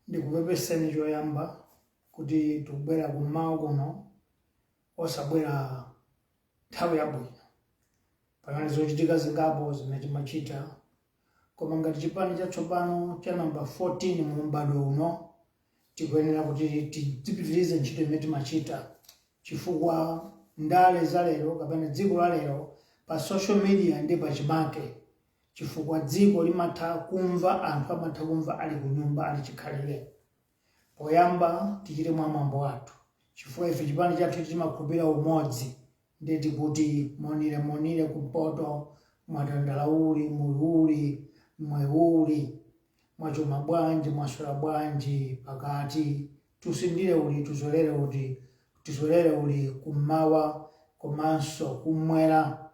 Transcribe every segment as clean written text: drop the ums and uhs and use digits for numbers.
Ndikupepeseni choyamba kuti tikubwera kummawa kuno osabwera nthawi yabwino. Pakali zochitika zingapo zimene timachita, koma ngati chipani chatsopano cha namba 14 mu m'badwo uno tikuyenera kuti tizipitirize ntchito imene timachita, chifukwa ndale za lero kapena dziko la lero pa social media ndi pa chimake, chifukwa dziko limatha kumva, anthu amatha kumva ali ku nyumba ali chikhalire. Poyamba tichite mwa mwambo athu, chifukwa ife chipani chathu timakhulupirira umodzi, ndeti kuti monire kumpoto mwatandalauli muliuli mweuli mwachuma bwanji mwaswera bwanji pakati tusindire uli tuzolere uli kummawa komanso kumwera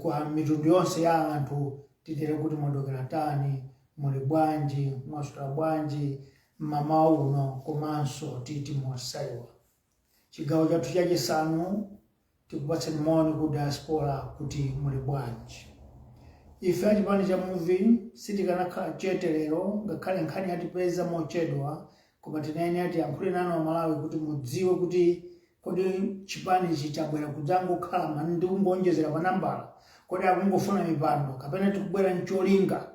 kwa mitundu yonse ya anthu titere kuti mwadokera tani muli bwanji mwaswera bwanji mmamawa uno komanso titi mosaiwa. Chigawo chathu chachisanu tikupatseni moni ku diaspora kuti muli bwanji. Ife achipani cha Muvi sitikanakhala chete lero ngakhale nkhani yatipeza mochedwa, koma tinayenera tiyankhule nanu Amalawi kuti mudziwe kuti kodi chipani ichi chabwera kudzangokhala ndi kungonjezera pa nambala, kodi akungofuna mipando kapena tikubwera ncholinga.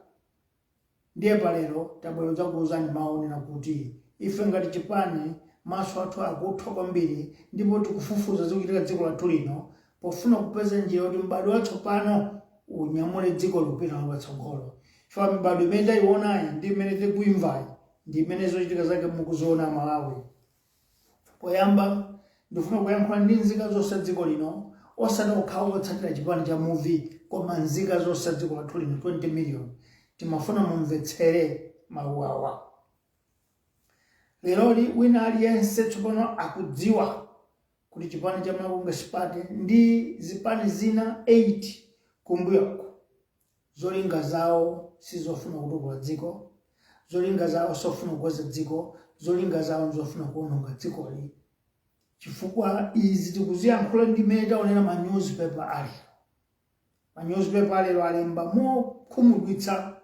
Ndiye palero tabwera kudzakuwuzani maonera kuti ife ngati chipani maso athu akuthwa kwambiri ndipo tikufufuza zikuchitika dziko lathu lino pofuna kupeza njira kuti m'badwo watsopano unyamule dziko lupita patsogolo. Chifukwa mibadwo imene tayionayi ndi imene tikuimvayi ndi imene zochitika zake mukuziona Malawi. Poyamba ndifuna kuyankhula ndi nzika zonse dziko lino, osati okhawo otsatira chipani cha Muvi, koma nzika zonse dziko lathu lino 20 million. Timafuna mumvetsere mawu awa. Leroli wina aliyense tsopano akudziwa kuti chipani cha Malawi Party ndi zipani zina 8 kumbuyoko zolinga zawo sizofuna kutukula dziko, zolinga zawo sofuna kukweza dziko, zolinga zawo nzofuna kuononga dzikoli. Chifukwa izi tikuziyankhula ndi imene taonera ma newspaper alero. Ma newspaper alero alemba mokhumudwitsa,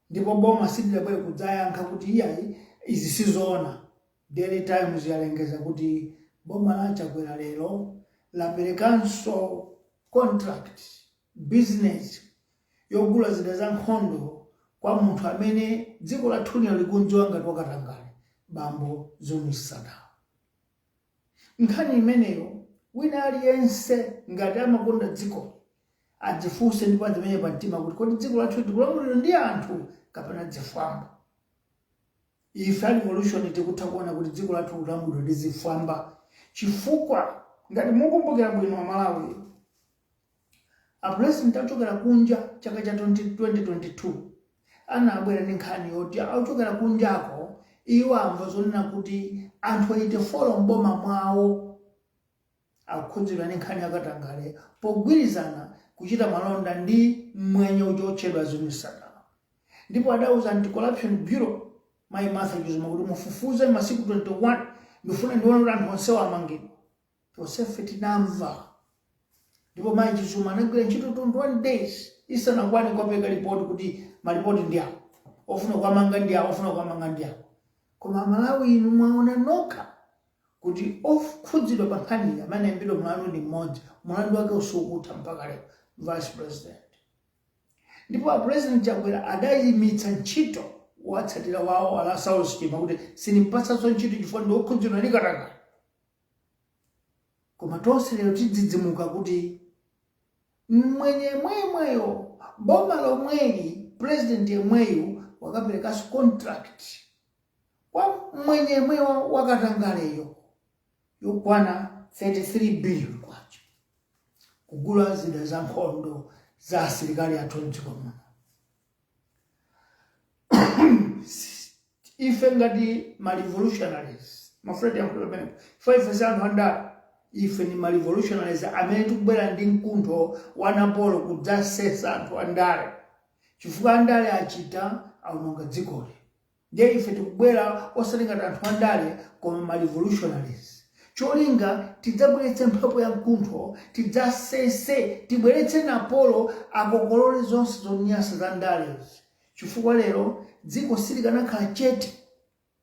ndipo boma silidabwere kudzayankha kuti iyayi izi sizoona. Daily Times yalengeza kuti boma la Chakwera lero laperekanso contract business yogula zida za nkhondo kwa munthu amene dziko lathu lino likunjiwa ngati wakatangale, Bambo Zunisana. Nkhani imeneyo wina aliyense ngati amakonda dziko adzifunse ndipo adzimene pamtima kuti kodi dziko lathu likulamulidwa ndi anthu kapena zifwamba. Ife revolution tikutha kuona kuti dziko lathu likulamulidwa ndi zifwamba, chifukwa ngati mukumbukira bwino wa Malawi, a president achokera kunja chaka cha 2022 anabwera ndi nkhani yoti achokera kunjako iwo amva zonena kuti anthu 84 mboma mwawo akukhudzidwa ndi nkhani yakatangale pogwirizana kuchita malonda ndi mwenye uchotchedwa Zunisana. Ndipo adauza anti-corruption bureau Mai Martha Juzuma kuti mufufuze masiku 21 ndifuna ndione kuti anthu onsewo amangidwa. Tosefe tinamva. Ndipo Mai Juzuma anagwira ntchito 21 days isanakwane kopeka ripoti kuti maripoti ndi awo, ofuna kuamanga ndi awo, ofuna kuamanga ndi awo. koma Malawi inu mwaona nokha kuti okhudzidwa pa nkhani amene mbiro mlandu ndi mmodzi, mlandu wake usukutha mpaka lero, vice president. Ndipo president Chakwera adayimitsa ntchito watsatira wawo ala Saulos Chima kuti sinimpatsanso ntchito chifukwa ndi okhudzidwa ndi katangale. Koma tonse lero tidzidzimuka kuti mwenyemweyo boma lomweli president yemweyu wakaperekaso contract kwa mwenyemweyo wakatangaleyo yokwana 33 billion kwacho kugula zida za nkhondo za asilikali athu mdziko muno. Ife ngati ma revolutionaries mafredi yankhulo pamene ife zanthu andale, ife ni ma revolutionaries amene tikubwera ndi mkuntho wa Napolo kudzasesa anthu andale chifukwa andale achita aunonga dzikoli. Ndiye ife tikubwera osalingana anthu andale koma ma revolutionaries cholinga tidzabweretse mphepo ya mkuntho, tidzasese, tibweretse Napolo akokolole zonse zonyasa za ndalezi. Chifukwa lero dziko silikanakhala chete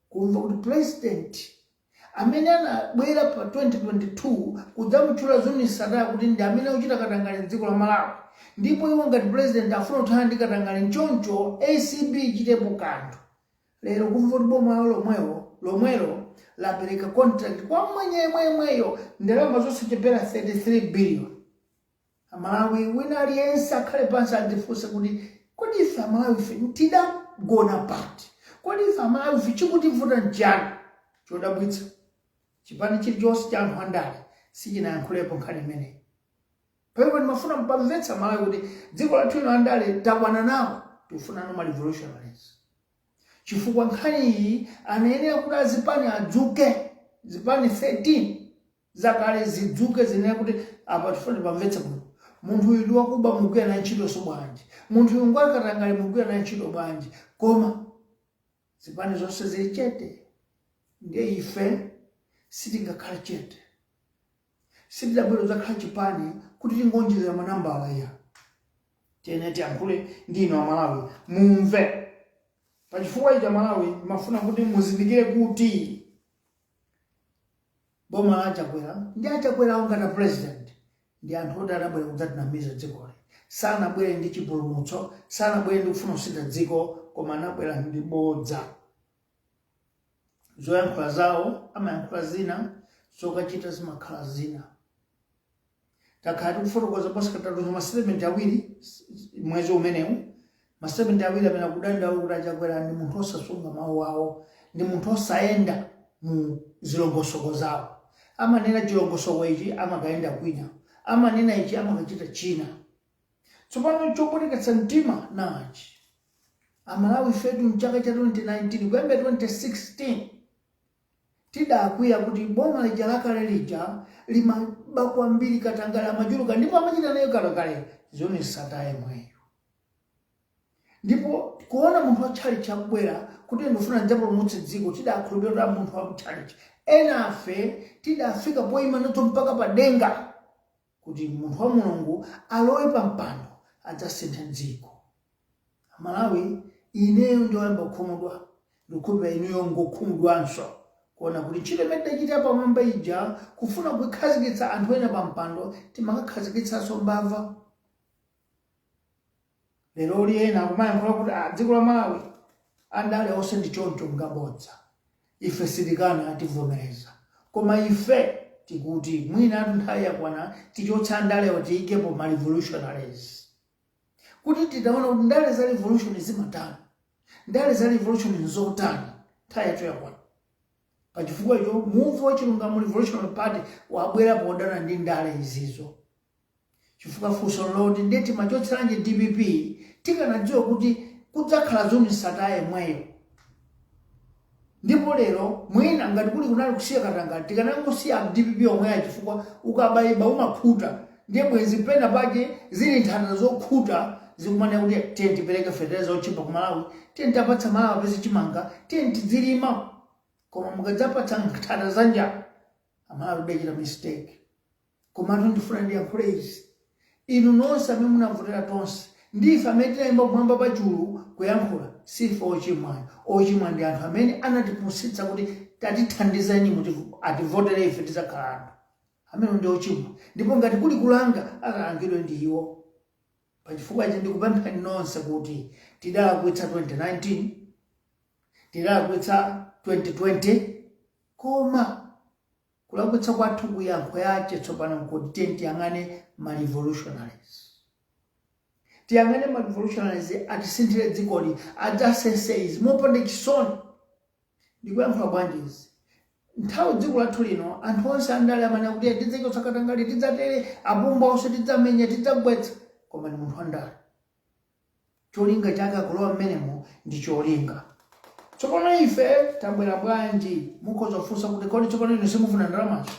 kumva kuti president amene anabwera pa 2022 kudzamutchula Zuni Sadala kuti ndi amene uchita katangale dziko la Malawi, ndipo iwo ngati president afuna kuthana ndi katangale nchoncho ACB ichitepo kanthu. Lero kumva kuti boma lomwelo lapereka contract kwa mwenyemweyo ndalama zosachepera 33 billion. Amalawi wina aliyense akhale pansi adzifunse kuti kodi ife Amalawi ife tidagona pati, kodi ife Amalawi ife chikutivuta njani? Chodabwitsa chipani chilichonse cha anthu andale sichinayankhulepo nkhani imeneyi. Paipo ndimafuna mpamvetsa Malawi kuti dziko lathu ino andale takwana nawo, tifuna ma revolutionaries. Chifukwa nkhani iyi anayenera kuti azipani adzuke, zipani 13 zakale zidzuke zinena kuti apa tifuna pamvetsa muno. Munthu uyu ndiwakuba mugwira na ntchito so bwanji, munthu uyu ngwakatangale mugwira na ntchito bwanji, koma zipani zonse zili chete. Ndiye ife sitingakhala chete, sitidabwera zakhala chipani kuti tingonjezera manambala ya tene tiyankhule ndino Amalawi mumve. Pachifukwa ichi Malawi mafuna kuti muzindikire kuti boma la Chakwera ndi Chakwera ongata president ndi anthu oti adabwera kudzatinamiza dzikoli. Sanabwere ndi chipulumutso, sanabwere ndi kufuna kusintha dziko, koma anabwera ndi bodza. Zoyankhula zawo amayankhula zina, zokachita zimakhala zina. Takhala tikufotokoza posa katatu ma statement awiri mwezi umenewu. Ma statement awiri amene akudandaula kuti Chakwera ndi munthu osasunga mawu awo, ndi munthu osayenda mu zilongosoko zawo. Amanena chilongosoko ichi amakayenda kwina, amanena ichi amakachita china. Tsopano chopweteketsa mtima nachi Amalawi fetu mchaka cha 2019 kuyamba 2016 tidakwiya kuti boma lija lakale lija limaba kwambiri katangale amachuluka, ndipo amachita nayo katangale Zuni Sadala yemweyo. Ndipo kuona munthu wachali chakubwera kuti ndifuna ndidzapulumutse dziko, tidakhulupirira munthu wamchalichi. Enafe tidafika poyima nato mpaka padenga kuti munthu wa Mulungu alowe pa mpando adzasintha dziko. Amalawi ineyo ndoyamba kukhumudwa, ndikukhulupirira inuyo ngokhumudwanso kuona kuti ntchito imene tidachita pamwamba ija kufuna kukhazikitsa anthu ena pa mpando timakakhazikitsanso mbava. Lero ena akumayankhula kuti dziko la Malawi andale onse ndi choncho ngabodza. Ife sitikana ativomereza, koma ife tikuti mwina atu nthawi yakwana tichotsa andalewa tiyikepo ma revolutionaries. Kuti titaona kuti ndale za revolution zimatani, ndale za revolution nzotani, nthawi yathu yakwana. Pachifukwa icho Muvi Wachilungamo Revolutionary Party wabwera podana ndi ndale izizo. Chifukwa funso loti ndeti machotseranje DPP tikanadziwa kuti kudzakhala Zuni Sadala yemweyo. Ndipo lero mwina ngati kuli kunali kusiya katangale tikanangosiya DPP omweyo, chifukwa ukabayiba umakhuta. Ndiye bwezi pena pake zili nthanda zokhuta zikumane kuti tiye tipereke fertilizer ochipa ku Malawi, tiye tapatsa Malawi apeze chimanga, tiye tidzilima. Koma mukadzapatsa nthanda zanja Amalawi udachita mistake. Koma ndifuna ndiyankhule izi, inu nonse amene munavotera tonse ndife amene tinayimba kumwamba pa chulu kuyankhula sife ochimwa ndi anthu amene anatipusitsa kuti tatithandizeni muti ativotere ife tidzakhala anthu amene ndi ochimwa, ndipo ngati kuli kulanga akalangidwe ndi iwo. Pachifukwa ichi ndikupemphani nonse kuti tidalakwitsa 2019, tidalakwitsa 2020, koma kulakwitsa kwathu kuyankho yache tsopano kuti tiyang'ane ma revolutionaries. Tiyang'ane ma revolutionaries atisinthire dzikoli, adzaseseis mopanda chisoni. Ndikuyankhula bwanjizi. Nthawi dziko lathu lino anthu onse andale amene kuti tidzeke tsakatangali tidzatere apumba onse tidzamenya tidzagwetsa, koma ni munthu andale. Cholinga chake akulowa mmenemo ndi cholinga. Tsopano ife tabwera bwanji mukhoza kufunsa kuti kodi tsopano ino simufuna ndalamazo?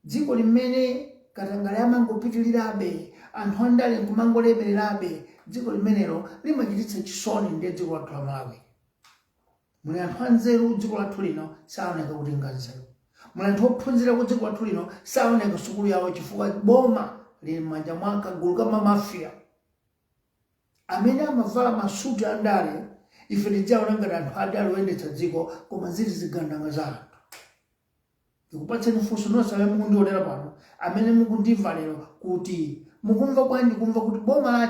Dziko limene katangale amangopitirirabe, anthu andale nkumangolemererabe, dziko limenelo limachititsa chisoni ndi dziko lathu la Malawi. Muli anthu anzeru dziko lathu lino saoneka kuti nganzeru. Muli anthu ophunzira ku dziko lathu lino saoneka sukulu yawo chifukwa boma lili m'manja mwa kagulu ka mamafia amene amavala masuti andale. Ife tidzaona ngati anthu adali oyendetsa dziko koma zili zigandanga za anthu. Ndikupatseni funso nonse amene mukundionera pano, amene mukundimva lero, kuti mukumva bwanji kumva kuti boma la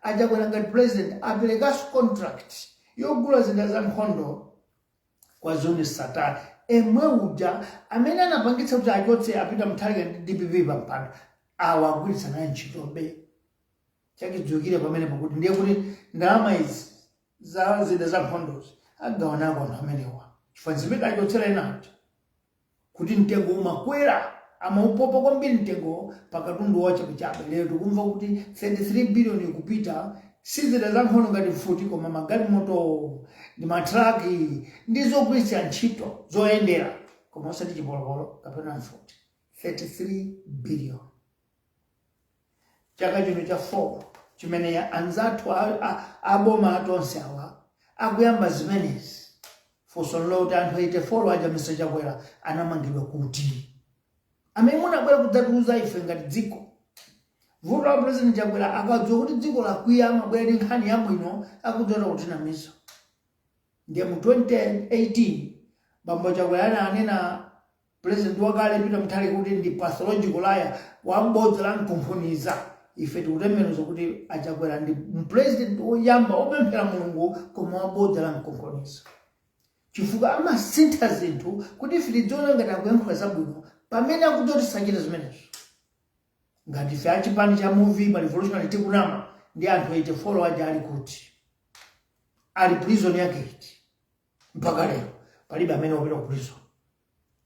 achakwera ngati president aperekaso contract yogula zida za nkhondo kwa zoni satani emwe uja amene anapangitsa kuti achotse apita mthalika ndi DPP pampando awa agwiritsa naye ntchitobe. Chakidzukire pamene pakuti ndiye kuti ndalama izi za zida za nkhondozi agawanako anthu amenewa chifukwa zimene achotsera enacho kuti mtengo umakwera amaupopa kwambiri mtengo pakatundu wachabechabe. Lero tikumva kuti 33 billion ikupita sizida za nkhondo ngati mfuti, koma magalimoto ndi matraki ndi zogwiritsa ntchito zoyendera koma osati chipolopolo kapena mfuti. 33 billion. Chaka chino cha 4 chimene ya anzathu aboma atonse awa akuyamba zimenezi. Funso loti anthu 84 aja Mr. Chakwera anamangidwa kuti amene munabwera kudzatiuza ife ngati dziko. Vuto la President Chakwera akadziwa kuti dziko lakwiya amabwera ndi nkhani yabwino akudzera kutinamiza. Ndiye mu 2018 bambo Chakwera ananena President wakale Peter Mutharika kuti ndi pathological liar wambodza la mkunkhuniza. Ife tikutembenuza kuti Chakwera ndi president woyamba opemphera Mulungu koma wambodza la mkunkhuniza. Chifukwa amasintha zinthu kuti ife tidziona ngati akuyankhula zabwino pamene akudzoti sachita zimenezo. Ngati ife achipani cha Muvi Wachilungamo tikunama ndi anthu 84 aja ali kuti ali prison yake iti mpaka lero palibe amene wapita ku prison.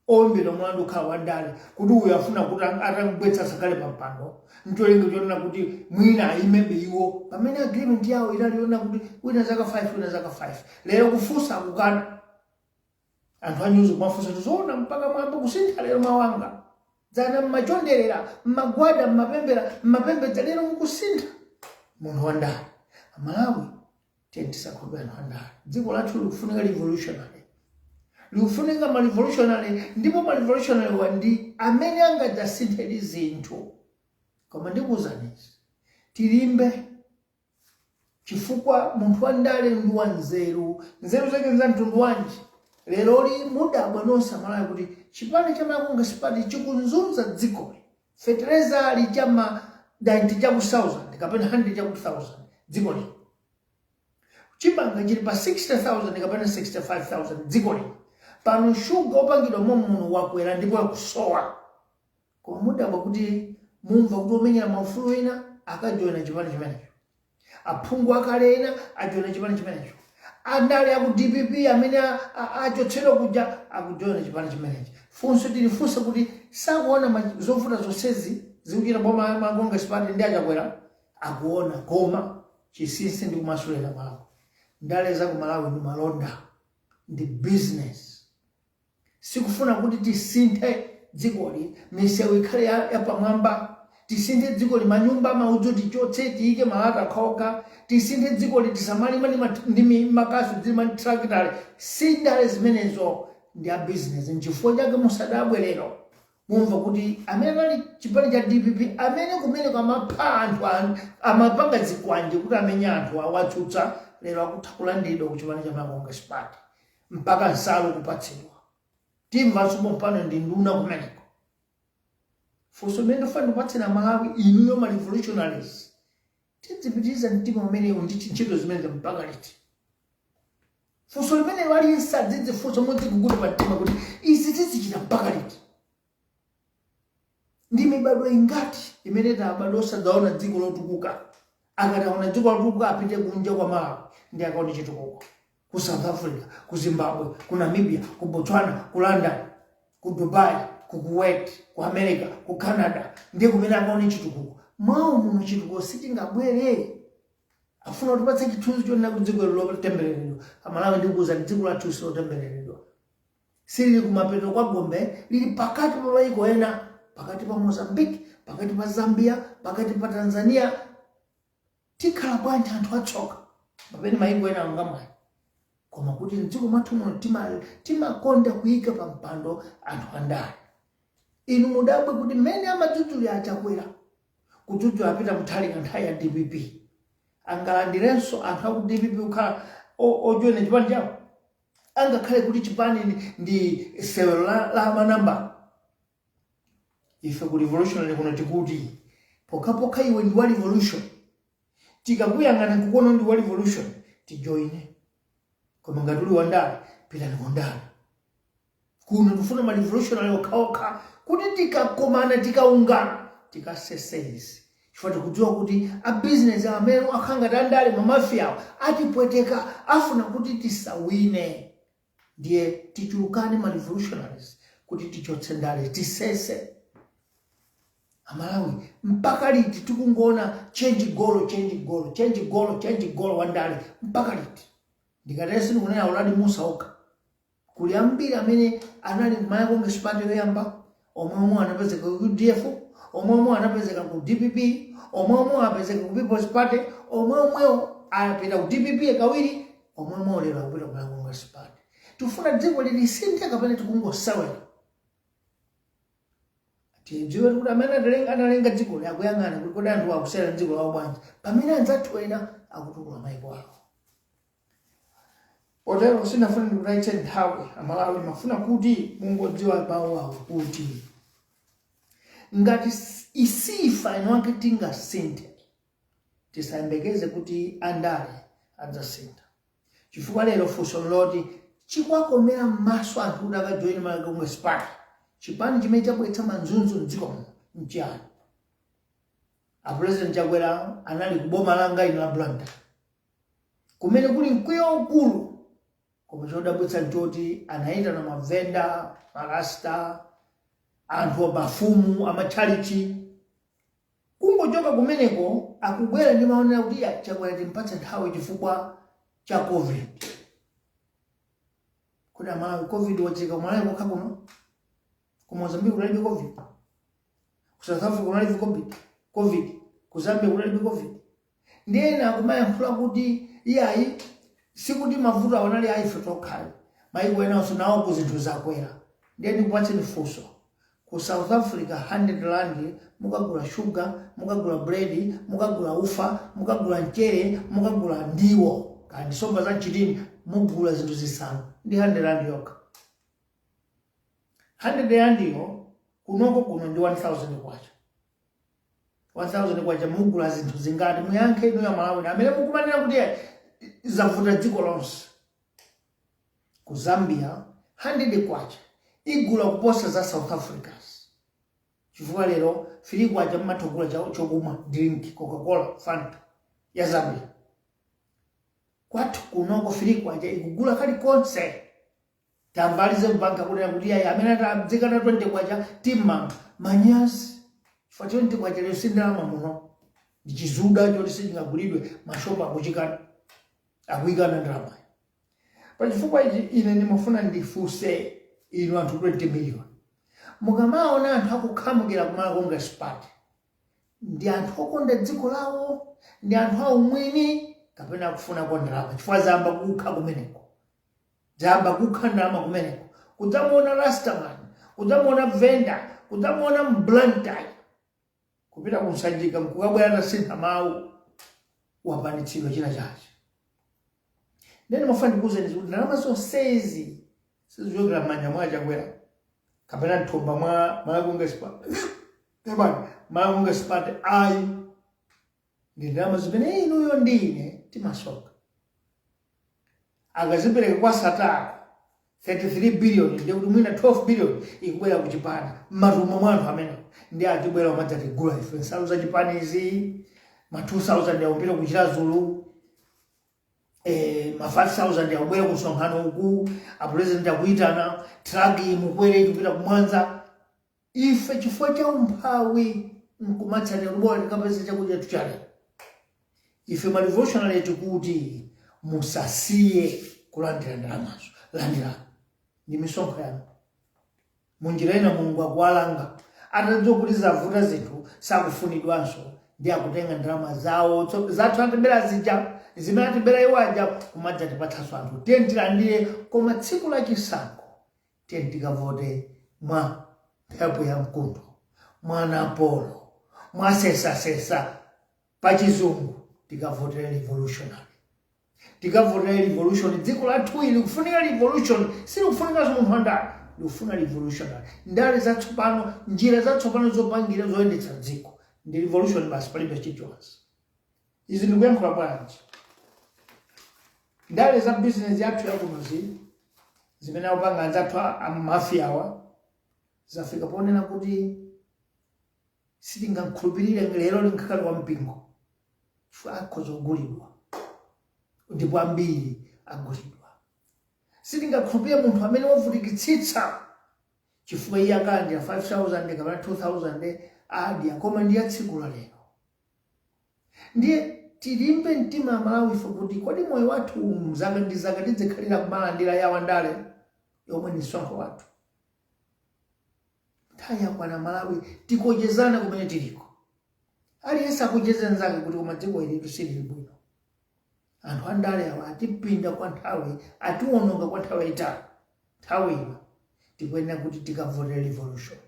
Ombedwa mlandu khala wandale kuti uyu afuna kuti atangwetsa sakale pampando ncholinga chonena kuti mwina ayimebe iwo pamene agreement yawo inaliona kuti wina zaka 5 wina zaka 5. Lero kufunsa akukana. Anthu anyuzi kumafunsa tizoona mpaka mwamba kusintha lero mawanga. Dzana mmachonderera, mmagwada, mmapembedza lero mukusintha. Munthu wandale. Malawi tisakhulupirira anthu andale. Dziko lathu likufunika revolutionary. Likufunika ma revolutionary, ndipo ma revolutionary wandi amene angadzasinthe zinthu. Koma ndikuwuzanizi tilimbe chifukwa munthu wandale ndi wanzeru. Nzeru zake za mtundu wanji. Lero li mudabwa nonse Malawi kuti chipani cha Malawi sipati chikunzunza dziko. Fertilizer li chama 90 cha ku 1000 kapena 100 cha ku 1000 dziko li. Chibanga chili pa 60,000 kapena 65,000 dziko li. Pano shuga opangidwa momwe wakwera ndipo akusowa. Koma mudabwa kuti mumva kuti omenyera maufulu ena akajoina chipani chimenecho. Aphungu akale ena ajoina chipani chimenecho. Andale aku DPP amene achotsedwa kuja akujoina chipani chimenechi. Funso tilifunsa kuti sakuona zovuta zonsezi zikuchita boma magonga sipati ndi Chakwera akuona koma chinsinsi ndi kumasulira Malawi. Ndale za ku Malawi ndi malonda ndi business. Sikufuna kuti tisinthe dzikoli misewu ikhale yapamwamba. Tisinthe dzikoli manyumba maudzu tichotse tiike malata khoka. Tisinthe dzikoli tisamalima ndi makasu ndi matrakitale. Sindale zimenezo ndi a business. Nchifukwa chake musadabwe lero mumva kuti amene ali chipani cha DPP amene kumene kwamapha anthu amapanga zikwanje kuti amenye anthu awatsutsa lero akutha kulandidwa ku chipani cha Congress Party mpaka nsalu kupatsidwa timvanso pompano ndi nduna kumeneko funso mene funa kupatsira Malawi inuyo ma revolutionaries tidzipitiriza mtima umenewu ndi ntchito zimene mpaka liti funso limene waliyesa dzidzi funso modzi kuguda pa mtima kuti izi tizichita mpaka liti ndi mibado ingati imene tabado osadzaona dziko lotukuka akataona dziko lotukuka apite kunja kwa Malawi ndi akaona chitukuko ku South Africa, ku Zimbabwe, ku Namibia, ku Botswana, ku London, ku Dubai, ku Kuwait, ku America, ku Canada ndiye kumene akaona chitukuko mwawo muno chitukuko sitingabwere afuna kutipatsa chithunzi chonena kuti dziko lotembereredwa Malawi ndikuuza dziko lathu lotembereredwa silili kumapeto kwa Gombe lili pakati pa mayiko ena pakati pa Mozambique, pakati pa Zambia, pakati pa Tanzania tikhala bwanji anthu atsoka pamene mayiko ena angamwayi koma kuti dziko mwathu muno timakonda kuyika pa mpando anthu andale inu mudabwe kuti mmene amadzudzuli achakwera kudzudzula apita kuthalika nthawi ya DPP angalandirenso anthu aku DPP kukhala ojoyina chipani chawo angakhale kuti chipani ndi sewelo la manamba ife ku revolutionary kuno tikuti pokhapokha iwe ndi wa revolution tikakuyang'ana kukuona ndi wa revolution tijoine koma ngati uli wandale pitani kondale kuno tikufuna ma revolutionary okhaokha kuti tikakomana tikaungana tikaseseizi chifukwa tikudziwa kuti a business amene akhangati andale mamafiawo atipweteka afuna kuti tisawine ndiye tichulukane ma revolutionaries kuti tichotse ndale tisese Amalawi mpaka liti tikungona change goal wandale mpaka liti ndikatesi ndikunena uladi Musa oka kuli ambiri amene anali kumaya Congress Party yoyamba omwe anapezeka ku UDF omwe anapezeka ku DPP omwe apezeka ku People's Party omwe apita ku DPP kawiri omwe lero akupita ku Congress Party tufuna dziko lilisinthe kapena tikungosawera tidziwe kuti amene analenga dziko yakuyang'ana kuti kodi anthu akusera dziko lawo bwanji pamene anzathu ena akutukula mayiko awo potero sinafuna ndikutayitse nthawi Amalawi mafuna kuti mungodziwa mawu awo kuti ngati isifa inwake tingasinthe tisayembekeze kuti andale adzasintha chifukwa lero funso loti chikwakomera m'maso anthu kuti akajoyina ma Congress Party chipani chimene chabweretsa manzunzu mdziko muno nchiyani apresident chakwera anali kuboma langa ino la Blantyre kumene kuli mkwiyo ukulu koma chodabwitsa nchoti anayitana mavenda marasta anthu mafumu amachalichi kungochoka kumeneko akubwera ndi maonera kuti chakwera timpatse nthawi chifukwa cha COVID kuti Amalawi COVID wachika Malawi kokha kuno ku Mozambique kunalibe COVID ku South Africa kunalibe COVID ku Zambia kunalibe COVID ndiyena akumayankhula kuti iyayi sikuti mavuto awanali aife tokhayo mayiko enanso nawo ku zinthu zakwera ndiye ndikupatseni funso ku South Africa 100 rand mukagula sugar mukagula bread mukagula ufa mukagula mchere mukagula ndiwo kandi somba za chilini mugula zinthu zisanu ndi 100 rand yokha 100 rand yo kunoko kuno ndi 1000 kwacha 1000 kwacha mugula zinthu zingati muyankhe ino ya Malawi amene mukumanena kuti zavuta dziko lonse ku Zambia 100 kwacha igula kuposa za South Africans chifukwa lero fili kwacha mmatogula chokumwa drink Coca-Cola Fanta ya Zambia kwathu kunoko fili kwacha ikugula kali konse tambalize mbanka kunena kuti ayi amene atadzikana 20 kwacha timma manyazi fa 20 kwacha lero sindalama muno ndi chizuda choti sichingagulidwe mashopa akuchikana akuyikana ndalama pachifukwa ichi ine ndimafuna ndifunse inu anthu 20 million mukamaona anthu akukhamukira ku Congress Party ndi anthu okonda dziko lawo ndi anthu aumwini kapena akufuna ndalama chifukwa zamba kukha kumeneko zamba kukha ndalama kumeneko kudzamuona Rastaman udzamuona vendor, udzamuona mblantai kupita kunsajika mkukabwera atasintha mawu wapanditsidwa china chache. Ndeni mafani kuzeni kuti ndalama zonsezi sizichokera m'manja mwa achakwera kapena mthumba mwa malakunga sipate malakunga sipate ayi ndi ndalama zimene inuyo ndine timasoka. Akazipereka kwa Satana 33 billion ndi kuti mwina 12 billion ikubwera kuchipani m'matumbo mwa anthu amene ndi atibwera umadzatigula ife nsalu za chipani izi ma 2000 yakumbira kuchira Zulu, ma 5000 yakubwera kusonkhano uku apresident akuitana tragi mukwere kupita kumwanza ife chifukwa cha umphawi nkumatsatira kubola tikapeza chakudya tuchale. Ife ma devotional yetu kuti musasiye kulandira ndalamazo, landira ndi misonkho yanu munjira ina Mulungu akuwalanga atadziwa vuta zinthu sakufunidwanso ndi akutenga ndalama zawo zathu atibera zija zimene atibera iwo aja kumadza tipatsanso anthu tiye tilandire. Koma tsiku la chisankho tiye tikavote mwa mphepo ya mkuntho, mwa Napolo, mwa sesasesa pachizungu tikavotera revolutionary. Tikavotera revolution dziko lathu ili kufunika revolution, silikufunika munthu wandale, likufuna revolutionary. Ndale zatsopano, njira zatsopano zopangira zoyendetsa dziko ndi revolution basi palibe chilichonse. Izi ndikuyankhula bwanji? Ndale za business yathu yakunozi zimene akupanga anzathu amafiawa zafika ponena kuti sitingakhulupirire lero linkhakali wa mpingo chifukwa akhoza kugulidwa ndipo ambiri agulidwa. Sitingakhulupirire munthu amene wavutikitsitsa chifukwa iye akalandira 5000 kapena 2000 adya koma ndiye tsiku la lero. Ndiye tilimbe mtima Malawi ife kuti kodi moyo wathu mzaka ndi zaka tizikhalira kumalandira yawo ndale yomwe ni msonkho wathu. Nthawi yakwana Malawi tikochezana kumene tiliko. Aliyense akucheza nzake kuti koma dziko ili silili bwino. Anthu andale awa atipinda kwa nthawi, atiwononga kwa nthawi itali. Nthawi ino tikuyenera kuti tikavote revolution.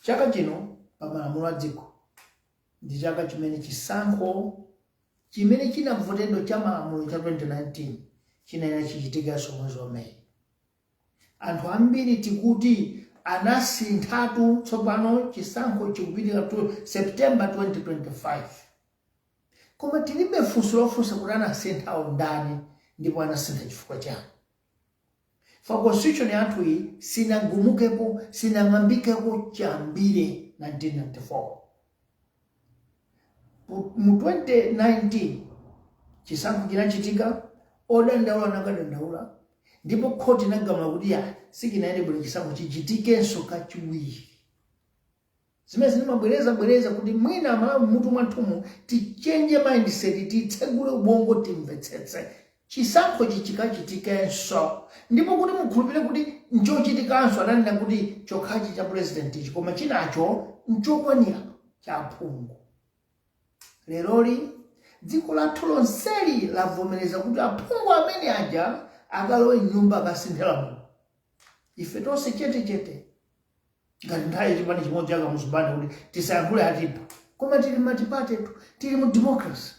Chaka chino pamalamulo a dziko ndi chaka chimene chisankho chimene chinavotedwa cha malamulo cha 2019 chinayenera chichitikanso mwezi wa Meyi. Anthu ambiri tikuti anasinthatu tsopano chisankho chikupitika to September 2025. Koma tilibe funso lofunsa kuti anasinthawo ndani ndipo anasintha chifukwa chani. For constitution yathu iyi sinagumukepo, sinang'ambikepo chambire 1994. Mu 2019 chisankho chinachitika odandaula nakadandaula ndipo khoti inagamula kuti ya sikinaende bwino chisankho chichitikenso kachiwiri. Zimene zimabwereza kuti mwina Malawi mutu mwathumu tichenje mindset, titsegule ubongo, timvetsetse chisankho chichikachitikenso ndipo kuti mukhulupirire kuti nchochitikanso adanena kuti chokhachi cha president ichi koma chinacho nchokwanira cha aphungu. Leroli dziko lathu lonseli lavomereza kuti aphungu amene aja akalowe nyumba akasinthira muno. Ife tonse chete ngati nthawi chipani chimodzi akamuzubanda kuti tisayankhule atipha koma tili matipatetu, tili mu democracy.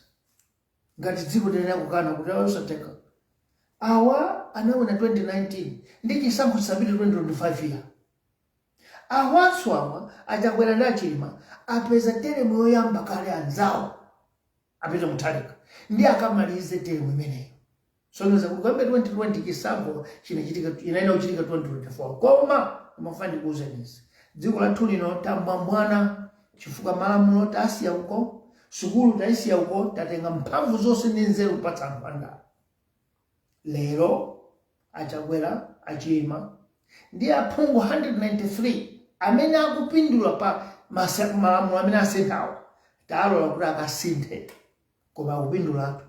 Ngati dziko tenera kukana kuti awosateka awa anawina 2019 ndi chisankho chisapite 2025 ya awanso awa achakwera ndi achilima apeza teremu yoyamba kale anzawo apita muthalika ndi akamalize teremu imeneyo. Soneza kukambe 2020 chisankho inayenera kuchitika 2024 koma umafandi kuuzenezi dziko lathu lino tambwambwana chifukwa malamulo tasiya uko, sukulu taisiya uko, tatenga mphamvu zonse ndi nzeru kupatsa anthu andale. Lero achakwera achilima ndi aphungu 193 amene akupindula pa malamulo amene asinthawo talola kuti akasinthe koma akupindulatu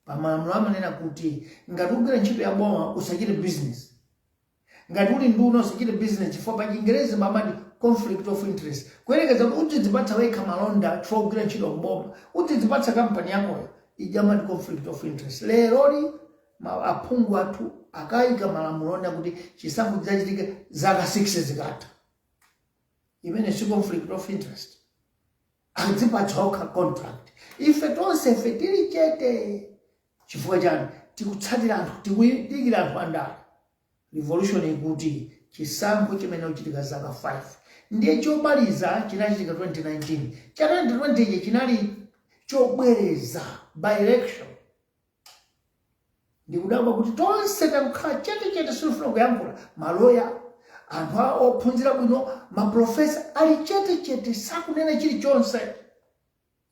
pa malamulo amanena kuti ngati ugwira ntchito ya boma usachite business, ngati uli nduna usachite business chifukwa pa Chingerezi mamati conflict of interest, kuyerekeza kuti udzidzipatsa wekha malonda chifukwa ugwira ntchito mboma, udzidzipatsa kampani yakoyo ijamati conflict of interest. Leroli aphungu athu akayika malamulo kuti chisankho chidzachitike zaka 6 zikatha. Imene si conflict of interest. Adzipatsa okha contract. Ife tonse tili chete chifukwa chani tikutsatira anthu tikuyidikira anthu andale. Revolution ikuti chisankho chimene chichitika zaka 5 ndiye chomaliza chinachitika 2019. Cha 2020 chinali chobwereza by election. Ndikudabwa kuti tonse takukhala chete sifuna kuyankhula. Maloya anthu ophunzira bwino maprofesa ali chete sakunena chilichonse.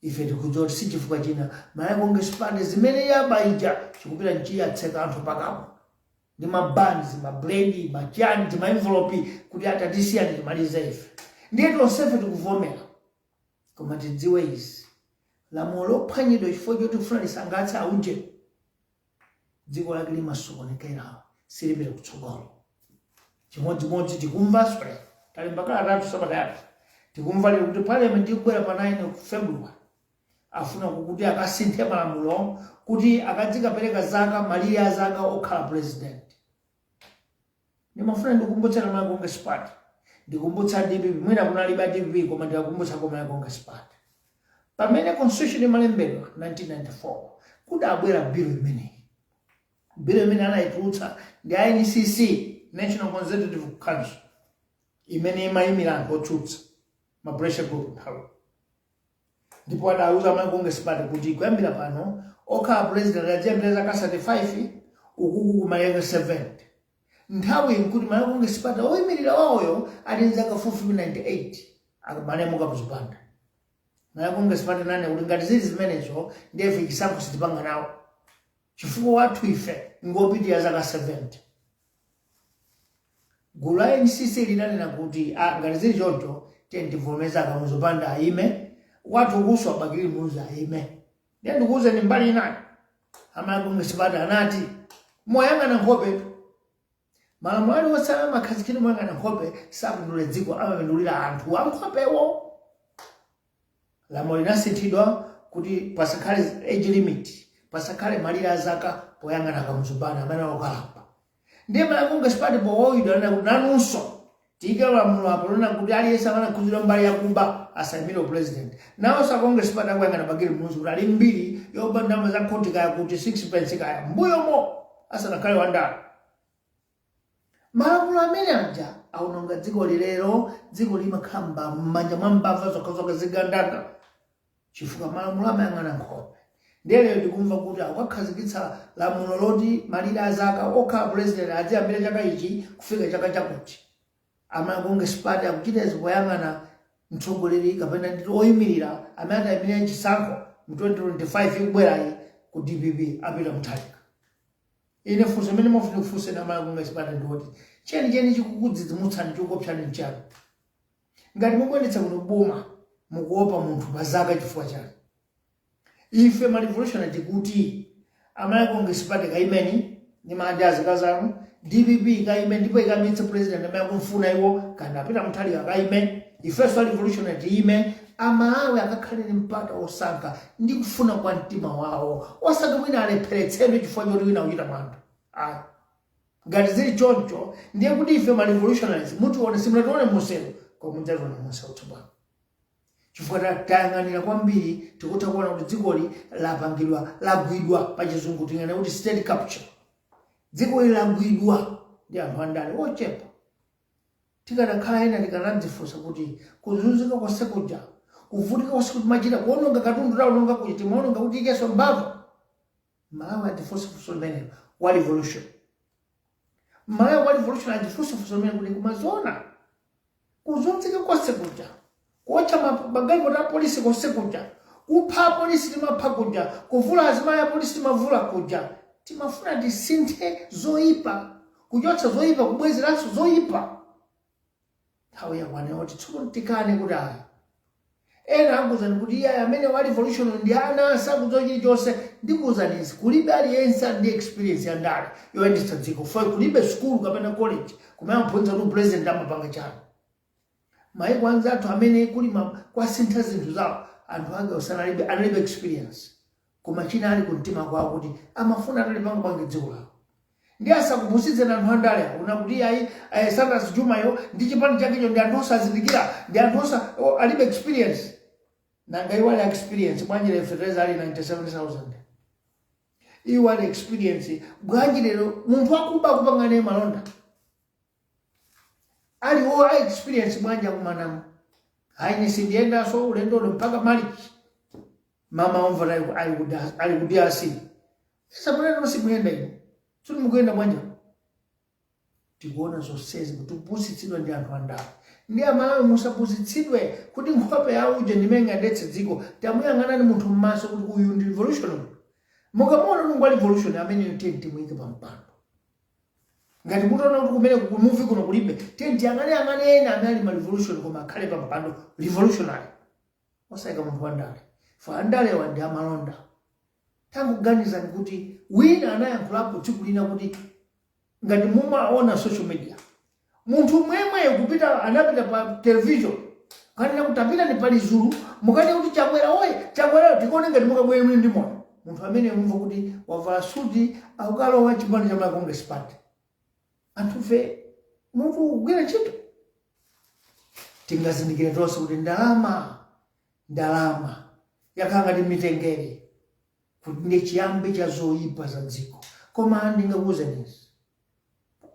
Ife tikudziwa kuti si chifukwa china Malawi Congress Party zimene yabaija chikupita nchiyatseka anthu pakapo ndi mabans, mabledi, machani, maenvelope kuti atatisiya timalize ife. Ndiye tonsefe tikuvomera. Koma tidziwe izi lamulo lophwanyidwa chifukwa choti kufuna lisangatse auje dziko lake limasokonekera silipita kutsogolo. Chimodzimodzi tikumva sore talimbakala tatu sabata yake tikumva lero kuti parliament ikubwera pa 9 February afuna kuti akasinthe malamulo kuti akadzikapereka zaka malire a zaka okhala president. Ndimafuna ndikumbutsana Malawi Congress Party, ndikumbutsa DPP, mwina kunalibe DPP koma ndikumbutsa kwa Malawi Congress Party. Pamene constitution imalembedwa 1994 kudabwera bill imene anayitulutsa ndi NCC, National Consultative Council, imene imayimira anthu otsutsa ma pressure group nthawi. Ndipo adauza Malawi Congress Party kuti kuyambira pano okhala president aziyambira zaka 35 ukuku kumayaka 70. Nthawi nkuti Malawi Congress Party oyimirira wawoyo ali zaka 98 akamanyamuka kuzipanda. Malawi Congress Party nane kuti ngati zili zimenezo ndiye chisankho sitipanga nawo chifukwa wathu ife ngopitira zaka 70. Gulu la NCC linanena kuti ngati zili choncho tendivomeza akamuzopanda aime watu kuswa bakili muza aime. Ndiye ndikuuze ni mbali inayo Malawi Congress Party anati moyang'ana nkhope malamulo ali osala makhazikiro moyang'ana nkhope sapindule dziko amapindulira anthu ankhopewo. Lamulo linasinthidwa kuti pasakhale age limit, pasakhale malire a zaka poyang'ana akamuzopanda amene okalamba. Ndiye Malawi Congress Party powoyidwa nanunso tika lamulo apo lona kuti aliyense amakhudzidwa mbali yakuba asayimire president. Nawo sa Congress Party akuyang'ana bagili muzi kuti ali mbiri yoba ndalama za khoti kaya kuti 6 pence kaya mbuyomo asanakhale wandala. Malamulo amene aja aunonga dziko lilero, dziko limakhamba m'manja mwa mbava zokhazoka zigandaka chifukwa malamulo amayang'ana nkhope. Ndiye lero ndikumva kuti akukhazikitsa lamulo loti malire a zaka okhala president aziyambira chaka ichi kufika chaka chakuti. Malawi Congress Party akuchita poyang'ana mtsogoleri kapena ndi oyimirira amene atayimirira chisankho mu 2025 ikubwerayi ku DPP apita muthalika. Ine funso imene mufuna kufunsa na Malawi Congress Party ndikuti cheni chikukudzidzimutsani chikupsani nchani. Ngati mukuyendetsa kuno boma mukuopa munthu pa zaka chifukwa chani. Ife ma revolution tikuti Malawi Congress Party kaimeni ni majazi kazanu DPP kaime ndipo ikamitse president amene akumfuna iwo kana apita muthalika kaime. Ifeso revolution tiime Amalawi akakhalire mpata osankha ndi kufuna kwa mtima wawo osaka mwina alepheretsedwe chifukwa choti wina uchita mwanthu. Ngati zili choncho ndiye kuti ife ma revolutionaries mutione simulatione musero kwa munjazona musero tsopano. Chifukwa tayang'anira kwambiri tikutha kuona kuti dzikoli lapangidwa lagwidwa pa chizungu tingene kuti state capture. Dzikoli lagwidwa ndi anthu andale ochepa. Tikadakhala ena tikanadzifunsa kuti kuzunzika kwa sekuja kuvutika kwa sekuja machita kuononga katundu la unonga kuti timaononga kuti ikeso mbava. Malawi atifunsa funso limene wa revolution. Malawi wa revolution atifunsa funso limene kuti kumazona kuzunzika kwa sekuja kuocha magalimo na polisi kwa sekuja kupha polisi timapha kuja kuvula azima ya polisi timavula kuja. Timafuna tisinthe zoipa kuchotsa zoipa kubwezeranso zoipa. Nthawi yakwana kuti tsopano tikane kuti ayi ena akuzani kuti iye amene wa revolution ndi ana sakudziwa chilichonse. Ndikuwuzani izi kulibe aliyense ndi experience ya ndale yoyendetsa dziko fo kulibe school kapena college kumene amaphunzitsa kuti president amapanga chani. Maiko anzathu amene kuli kwasintha zinthu zawo anthu ake analibe experience koma china ali kumtima kwawo kuti amafuna atali pange dziko lawo. Ndi asakupusitse na anthu andale una kuti ayi Sanders Jumayo ndi chipani chakecho ndi anthu osazindikira ndi anthu alibe experience. Nanga iwali experience bwanji le fertilizer ali 97,000. Iwali experience bwanji lero munthu akuba kupangane malonda. Ali wo experience bwanji akumanamu. Haine sindienda so ulendo mpaka March. Mama omva ali kudiasi. Sasa mwana nosimuyenda ino. Tuli mkwenda bwanja. Tikuona zonsezi kuti upusitsidwe ndi anthu andale. Ndi amalawi musapusitsidwe kuti nkhope yawo uje ndimene adetse dziko. Tamuyang'anani munthu m'maso kuti uyu ndi revolution. Mukamona nungu ali revolution amene tenti mwike pa mpando. Ngati mutaona kuti kumene ku movie kuno kulibe tenti ang'ane ena amene ali ma revolution koma akhale pa mpando revolutionary. Osayika munthu andale. Fa andale wandi amalonda. Tangu ganiza kuti wina anayankhulapo tsiku lina kuti ngati mumaona social media munthu mwemwe kupita anapita pa television kanena kutapita ni pali Zulu mukati kuti Chakwera oye Chakwera tikone ngati mukabwere muli ndi moyo. Munthu amene mumva kuti wavala suti akukalowa chipani cha Congress Party. Anthu fe munthu kugwira ntchito. Tingazindikire tonse kuti ndalama yakhala ngati mitengere kuti ndi chiyambi cha zoyipa za dziko. Koma ndingakuwuza nisi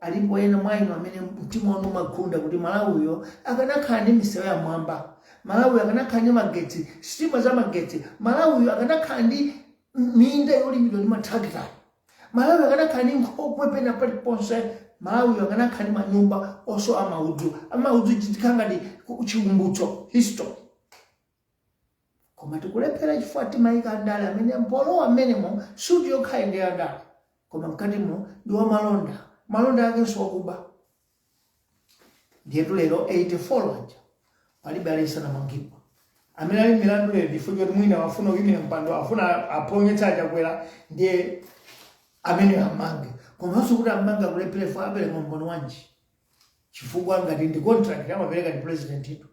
alipo ena mwaino amene mtima wanu magunda kuti Malawiyo akanakhala ndi misewu ya mwamba, Malawiyo akanakhala ndi magetsi, sitima za magetsi, Malawiyo akanakhala ndi minda yolimidwa ndi matrakita, Malawiyo akanakhala ndi nkhokwe pena paliponse, Malawiyo akanakhala ndi manyumba oso amaudzu chitikhala ngati chikumbutso history. Koma tikulephera chifukwa timayika andale amene mpolowa amenemo suti yokhala ndi andale koma mkatimo ndi wa malonda. Malonda yake siwakuba. Ndiyetu lero 84 wanja palibe alisa na mangibwa amene ali milandu lero chifukwa kuti mwina wafuna kuyimira mpando afuna aponyetsa Chakwera ndiye amene amange. Komanso kuti amanga kulephera fo abele mbono wanji chifukwa ngati ndi contract amapereka ndi president ito.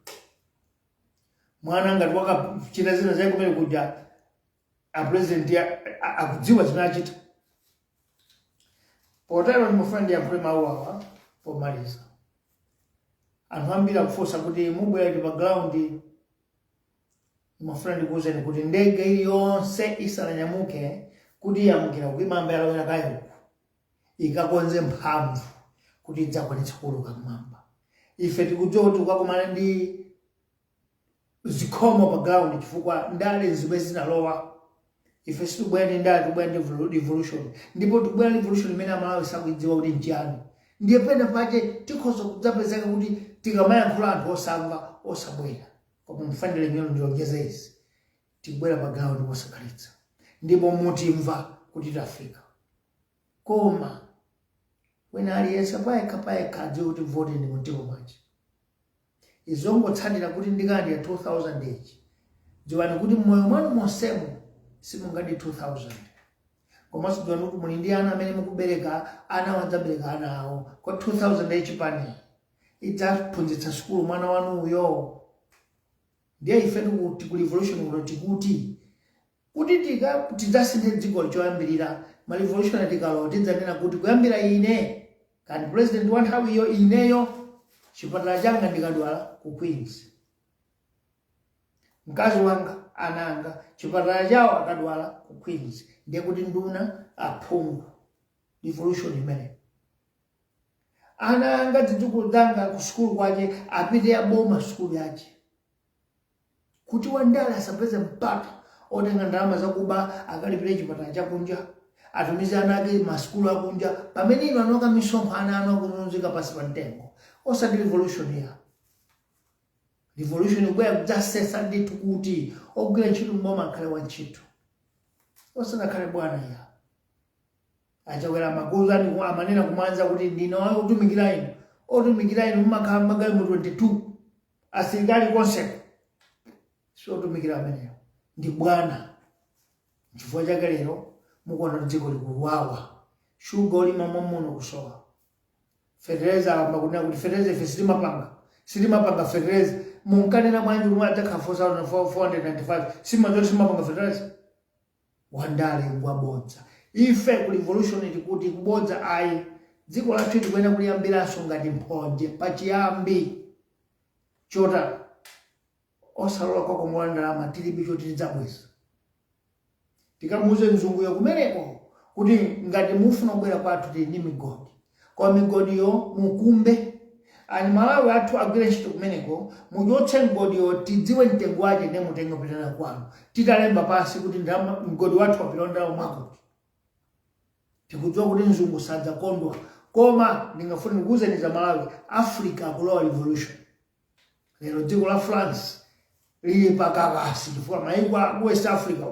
Mwana ngati wakachita zina zake kumene kuja a president akudziwa zinachita. Potero ndimufuna ndiyankhule mawu awa pomaliza. Anthu ambiri akufunsa kuti mubwera ndi background. Ndimufuna ndikuwuzeni kuti ndege iliyonse isananyamuke kuti yamukira kuimamba yalowera kayo ikakonze mphamvu kuti idzakwanitsa kuuluka mmwamba. Ife tikudziwa kuti kukakumana ndi zikhomo pa ground chifukwa ndale zimene zinalowa. Ife situbwera ndi ndale tubwera ndi revolution. Ndipo tubwera ndi revolution imene Amalawi sakuidziwa kuti nchiyani. Ndiye pena pake tikhoza kudzapezeka kuti tikamayankhula anthu osamva osabwera. Koma mfanire nyolo ndilonjeza izi. Tikubwera pa ground posakhalitsa. Ndipo mutimva kuti tafika. Koma wena aliyense payekha adziwe kuti vote ndi mtima mwake. Izongotsatira kuti ndikandi ya 2000 age. Dziwani kuti moyo mwanu monsemo simungadi 2000. Komanso dziwani kuti muli ndi ana amene mukubereka ana wadzabereka ana awo. Kwa 2000 age pani idzaphunzitsa sukulu mwana wanu uyo. Ndiye ife kuti ku revolution uno tikuti tidzasinthe dziko choyambirira ma revolution tikalo tidzanena kuti kuyambira ine kandi president wa nthawi iyo ineyo chipatala changa ndikadwala ku Queens. Mkazi wanga ananga chipatala chawo akadwala ku Queens. Ndiye kuti nduna aphungu revolution imene. Ananga zidzukulu zanga ku sukulu kwache apite aboma sukulu yache. Kuti wandale asapeze mpata otenga ndalama zakuba akalipire chipatala chakunja atumize anake masukulu akunja pamene ino anoka misonkhano akununzika pasi pa mtengo. Osati revolution ya. Revolution kubwera kudzasesa nditu kuti ogwira ntchito mboma akhale wantchito. Osanakhale bwana ya. Achakwera makuza ndi amanena kumanza kuti ndino utumikira ino. Otumikira ino mumakhala magali mu 22. Asilikali konse. So otumikira ameneyo. Ndi bwana. Chifukwa chake lero mukuona dziko likuwawa. Shuga olima mwamuno kusowa. Federeza makunena kuti Federeza ife sitimapanga Federeza. Munkanena mwanyi kumwe atakha 4,495 simapanga Federeza. wandale ngwabodza. Ife ku revolution tikuti kubodza ayi dziko lathu tikwena kuliyambiranso ngati mphonje pachiyambi chota osalola kwakomola ndalama tilibe choti tidzabweza. Tikamuuze mzunguyo kumeneko kuti ngati mufuna kubwera kwathu tili ndi migodi, kwa migodiyo mukumbe ani Malawi athu agwire ntchito kumeneko muchotse mgodiyo tidziwe mtengo wake ndi mutengo pitana kwanu titalemba pasi kuti mgodi wathu wapilonda mwakuti tikudziwa kuti mzungu sadzakondwa. Koma ndingafuna ndikuwuzeni za Malawi Africa akulowa revolution. Lero dziko la France lili pakakasi chifukwa mayiko a West Africa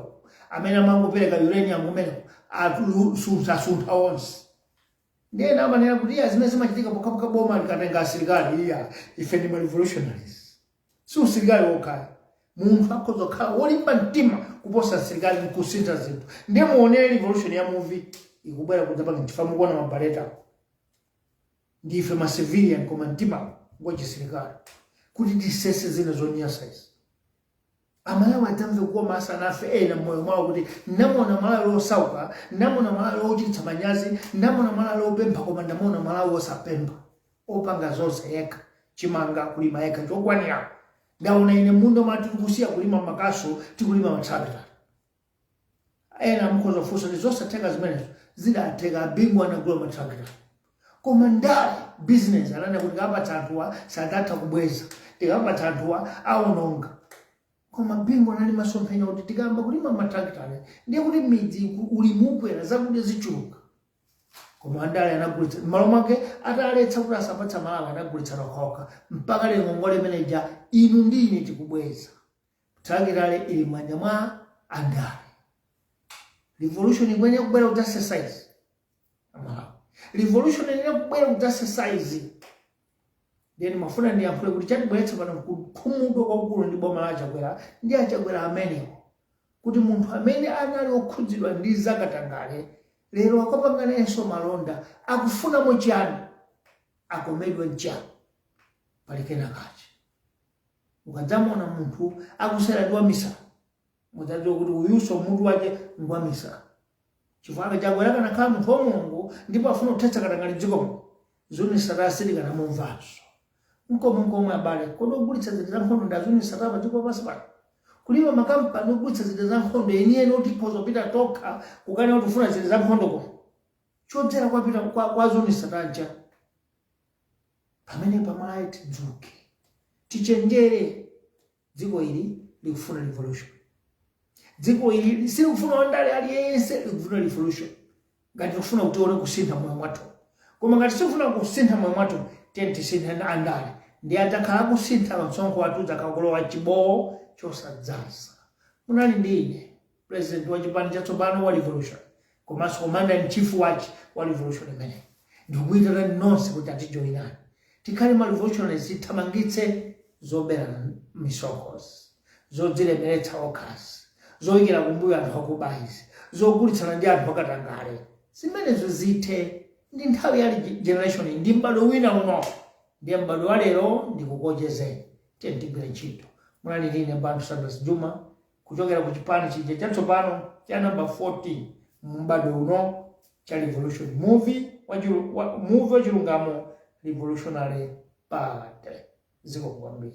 amene amangopereka uranium kumeneko asuntha onse. Ndiye namanena kuti zimene zimachitika pokapoka boma likatenga asilikali ife ndi revolutionaries. Si usilikali wokhala. Munthu akhoza kukhala wolimba mtima kuposa asilikali nkusintha zinthu. Ndiye muonere revolution ya Muvi ikubwera kudzapanga nchifukwa mukuona mabaleta. Ndife ma civilian koma mtima ngwachisilikali. Kuti tisese zina zonyasa izi. Amalawi atamve kuoma asanafe ena mmoyo mwawo kuti ndamona Malawi osauka, ndamona Malawi ochititsa manyazi, ndamona Malawi opempha koma ndamona Malawi osapempha. Opanga zonse yekha, chimanga kulima yekha chokwanira. Ndaona ine mundo mati tikusiya kulima makasu, tikulima matrakita. Ena mukhoza kufunsa ndi zosatheka zimenezo zidateka bingwa na gula matrakita. Koma ndale business alana kuti ngapatsa anthuwa sadatha kubweza, tikapatsa anthuwa aononga. Koma bingo nali masomphenya kuti tikamba kulima matrakita ndiye kuti midzi ulimupwera zakudya zichuluka. Koma andale anagulitsa malo mwake ataletsa kuti asapatsa Malawi anagulitsa nokhoka mpaka lero ngole manager inu ndine tikubweza. Trakita ili mwanja mwa andale. Revolution ingwenya kubwera kutasesize Malawi. Revolution ingwenya kubwera kutasesize. Then mafuna ndi amphule kuti chatibweretsa pano kukhumudwa kwakulu ndi boma la Chakwera ndi achakwera amene kuti munthu amene anali okhudzidwa ndi zakatangale lero akapanganenso malonda akufunamo chani akomedwe nchani palikena kachi. Ukadzamona munthu akusera ndi wamisala mudzadziwa kuti uyuso munthu wake ngwamisala chifukwa Chakwera kanakhala munthu wa Mulungu ndipo afuna kuthetsa katangale dzikomo zoni satasiri kana mumvanso. Mkomo abale kono ogulitsa zinthu za nkhondo ndazuni satapa dziko pansi pano. Kulima makampani ogulitsa zinthu za nkhondo enieni oti tikhoza kupita tokha kukana kuti ufuna zinthu za nkhondo ko chodzera kwapita kwa zoni satanja. Pamene pamalayi tidzuke tichenjere. Dziko ili likufuna revolution. Dziko ili silikufuna wandale aliyense, likufuna revolution. Ngati tikufuna kuti tione kusintha moyo mwathu. Koma ngati sikufuna kusintha moyo mwathu tisintha andale ndi atakhala kusintha msonkho wathu zakakolowa chibowo chosadzaza. Munali ndine president wa chipani chatsopano wa revolution komanso commander in chief wa revolution imene ndikuyitana nonse kuti atijoyinani tikhale ma revolutionaries tithamangitse zobera misonkhozi zodzilemeretsa okhasi zoyikira kumbuyo anthu akubayizi zogulitsana ndi anthu akatangale. Zimenezo zithe ndi nthawi ya generation ndi mbado wina uno ndiye mbado wa lero ndikukochezeni tentigwire ntchito. Munali ndine Bantu Sanders Juma kuchokera ku chipani chija chatsopano cha number 14 mbado uno cha revolution. Muvi Wachilungamo Revolutionary Party. Ziko kwambiri.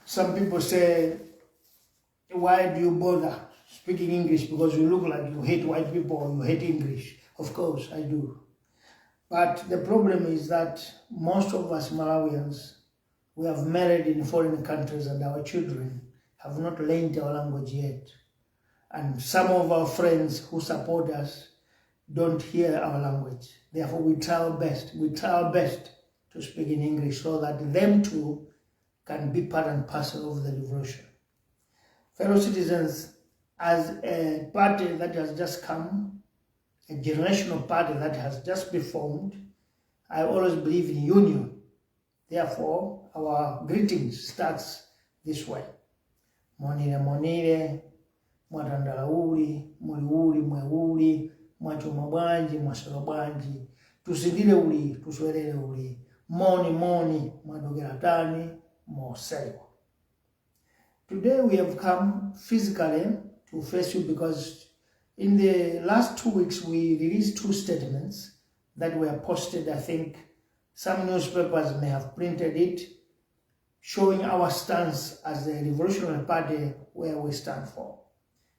Some people say, why do you bother speaking English? Because you look like you hate white people or you hate English. Of course, I do. But the problem is that most of us Malawians, we have married in foreign countries and our children have not learned our language yet. And some of our friends who support us don't hear our language. Therefore, we try our best. We try our best to speak in English so that them too can be part and parcel of the revolution. Fellow citizens, as a party that has just come, a generational party that has just been formed. I always believe in union. Therefore, our greetings starts this way. Monire monire, mwatandalauli, muliuli, mweuli, mwachuma bwanji, mwasolo bwanji, tusindile uli, tuswelele uli, moni moni, mwadogera tani, mosewa. Today we have come physically to face you because in the last 2 weeks we released 2 statements that were posted. I think some newspapers may have printed it, showing our stance as a revolutionary party, where we stand for.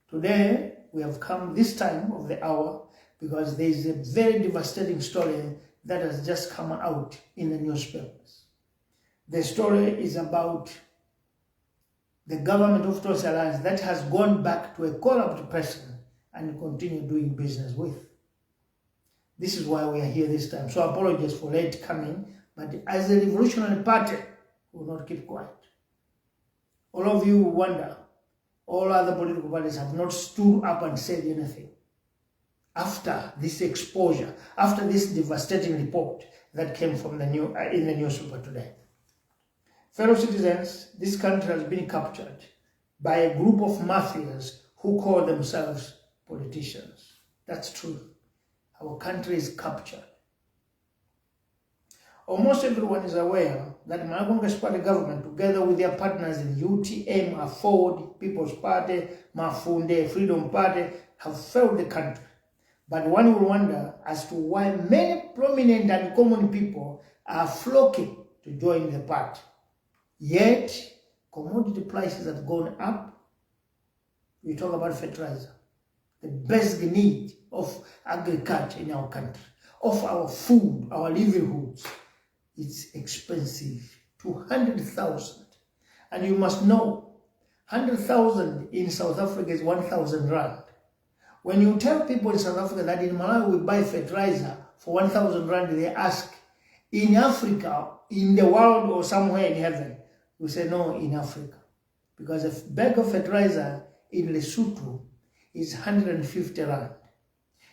Today we have come this time of the hour because there is a very devastating story that has just come out in the newspapers. The story is about the government of Tonse Alliance that has gone back to a corrupt person and continue doing business with. This is why we are here this time. So apologies for late coming, but as a revolutionary party, we will not keep quiet. All of you wonder, all other political parties have not stood up and said anything. After this exposure, after this devastating report that came from in the newspaper today. Fellow citizens, this country has been captured by a group of mafias who call themselves politicians. That's true. Our country is captured. Almost everyone is aware that Malawi Party government, together with their partners in UTM, Afford, People's Party, Mafunde, Freedom Party, have failed the country. But one will wonder as to why many prominent and common people are flocking to join the party. Yet, commodity prices have gone up. We talk about fertilizer, the basic need of agriculture in our country, of our food, our livelihoods. It's expensive, 200,000. And you must know, 100,000 in South Africa is 1,000 rand. When you tell people in South Africa that in Malawi we buy fertilizer for 1,000 rand, they ask, in Africa, in the world, or somewhere in heaven? We say no, in Africa. Because a bag of fertilizer in Lesotho is 150 rand.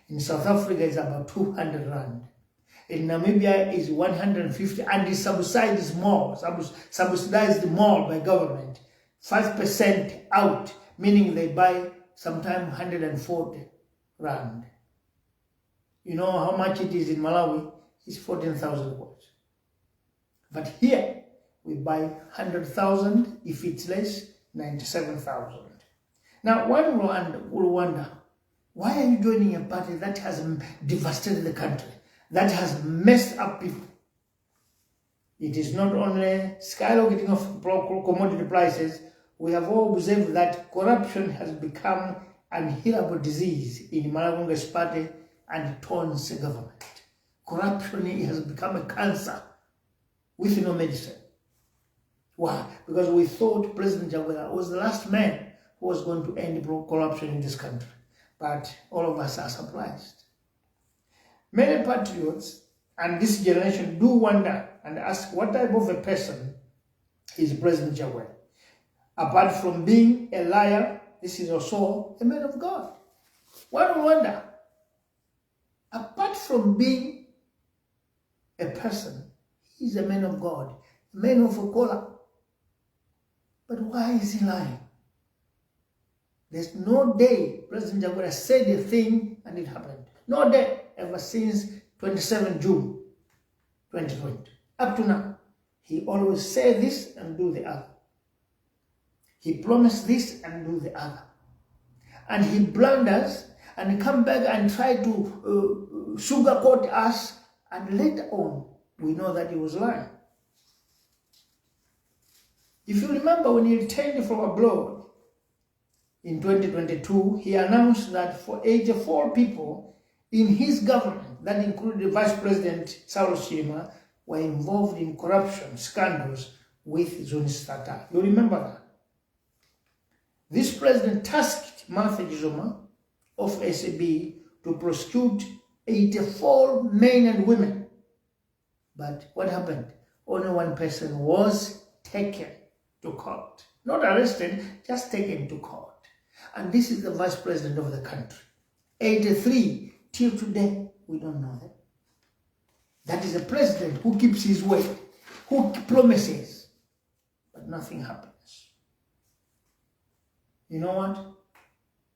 In South Africa is about 200 rand. In Namibia is 150, and is subsidized more by government. 5% out, meaning they buy sometimes 140 rand. You know how much it is in Malawi? It's 14,000 watts. But here, we buy 100,000, if it's less, 97,000. Now, one will wonder, why are you joining a party that has devastated the country, that has messed up people? It is not only skyrocketing of commodity prices. We have all observed that corruption has become an unhealable disease in Malawi Party and Tonse government. Corruption has become a cancer with no medicine. Why? Because we thought President Jagwera was the last man who was going to end corruption in this country. But all of us are surprised. Many patriots and this generation do wonder and ask what type of a person is President Jagwera. Apart from being a liar, this is also a man of God. One will wonder, apart from being a person, he is a man of God, a man of a collar. But why is he lying? There's no day President Jagwera said a thing and it happened. No day ever since 27 June 2020. Up to now, he always say this and do the other. He promised this and do the other. And he blunders and come back and try to sugarcoat us, and later on, we know that he was lying. If you remember, when he returned from abroad in 2022, he announced that for 84 people in his government, that included Vice President Saulos Chilima, were involved in corruption scandals with Zunistata. You remember that? This president tasked Martha Jizoma of SAB to prosecute 84 men and women. But what happened? Only one person was taken to court. Not arrested, just taken to court. And this is the vice president of the country. 83 till today, we don't know that. That is a president who keeps his word, who promises, but nothing happens. You know what?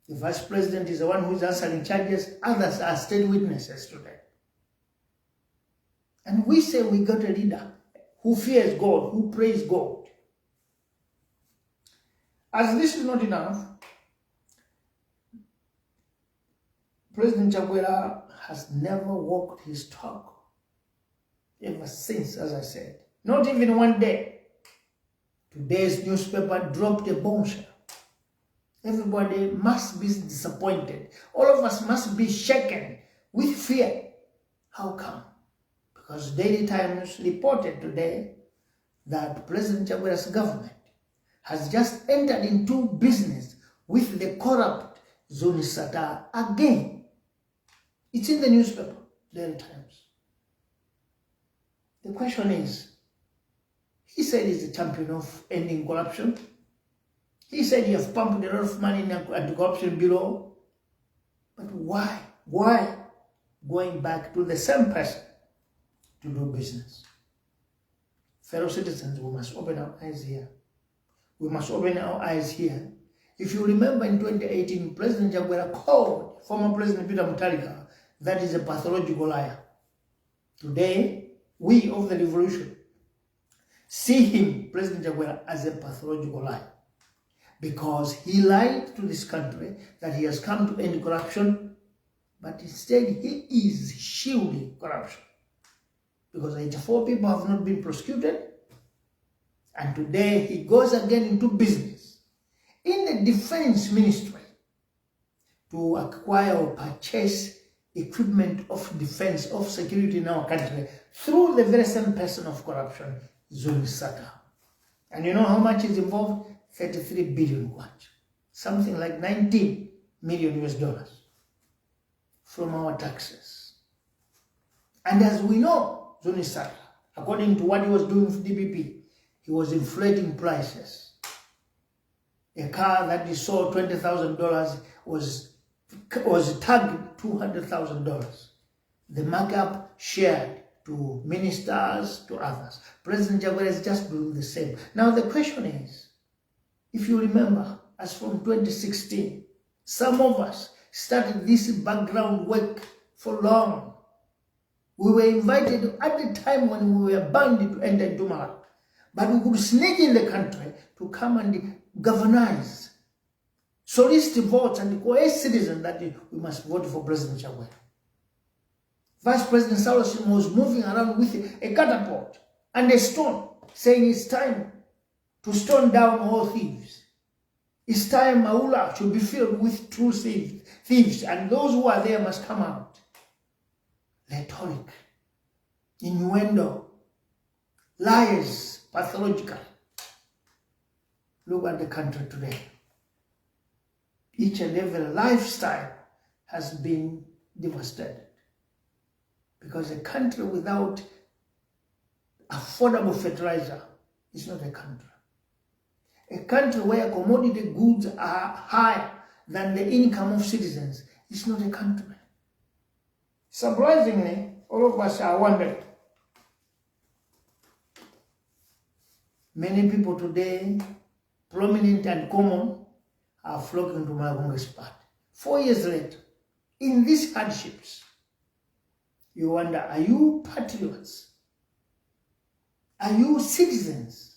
The vice president is the one who is answering charges. Others are state witnesses today. And we say we got a leader who fears God, who prays God. As this is not enough, President Chakwera has never walked his talk ever since, as I said. Not even one day. Today's newspaper dropped a bombshell. Everybody must be disappointed. All of us must be shaken with fear. How come? Because Daily Times reported today that President Chakwera's government has just entered into business with the corrupt Zunisata again. It's in the newspaper, Daily Times. The question is, he said he's the champion of ending corruption. He said he has pumped a lot of money in the anti-corruption bureau. But why? Why going back to the same person to do business? Fellow citizens, we must open our eyes here. We must open our eyes here. If you remember in 2018, President Chakwera called former President Peter Mutharika that is a pathological liar. Today, we of the revolution see him, President Chakwera, as a pathological liar. Because he lied to this country that he has come to end corruption, but instead he is shielding corruption. Because 84 people have not been prosecuted, and today he goes again into business in the defense ministry to acquire or purchase equipment of defense, of security in our country through the very same person of corruption, Zunisata. And you know how much is involved? 33 billion kwacha, something like 19 million US dollars from our taxes. And as we know, Zunisata, according to what he was doing with DPP, he was inflating prices. A car that he sold $20,000 was tagged $200,000. The markup shared to ministers, to others. President Chakwera is just doing the same. Now the question is, if you remember, as from 2016, some of us started this background work for long. We were invited at the time when we were banned to enter into Malawi. But we could sneak in the country to come and governize, solicit votes and coerce citizens that we must vote for President Chakwera. Vice President Salos was moving around with a catapult and a stone, saying it's time to stone down all thieves. It's time Maula should be filled with true thieves, and those who are there must come out. Rhetoric, innuendo, lies, pathological. Look at the country today. Each and every lifestyle has been devastated. Because a country without affordable fertilizer is not a country. A country where commodity goods are higher than the income of citizens is not a country. Surprisingly, all of us are wondering. Many people today, prominent and common, are flocking to my Congress party. 4 years later, in these hardships, you wonder, are you patriots? Are you citizens?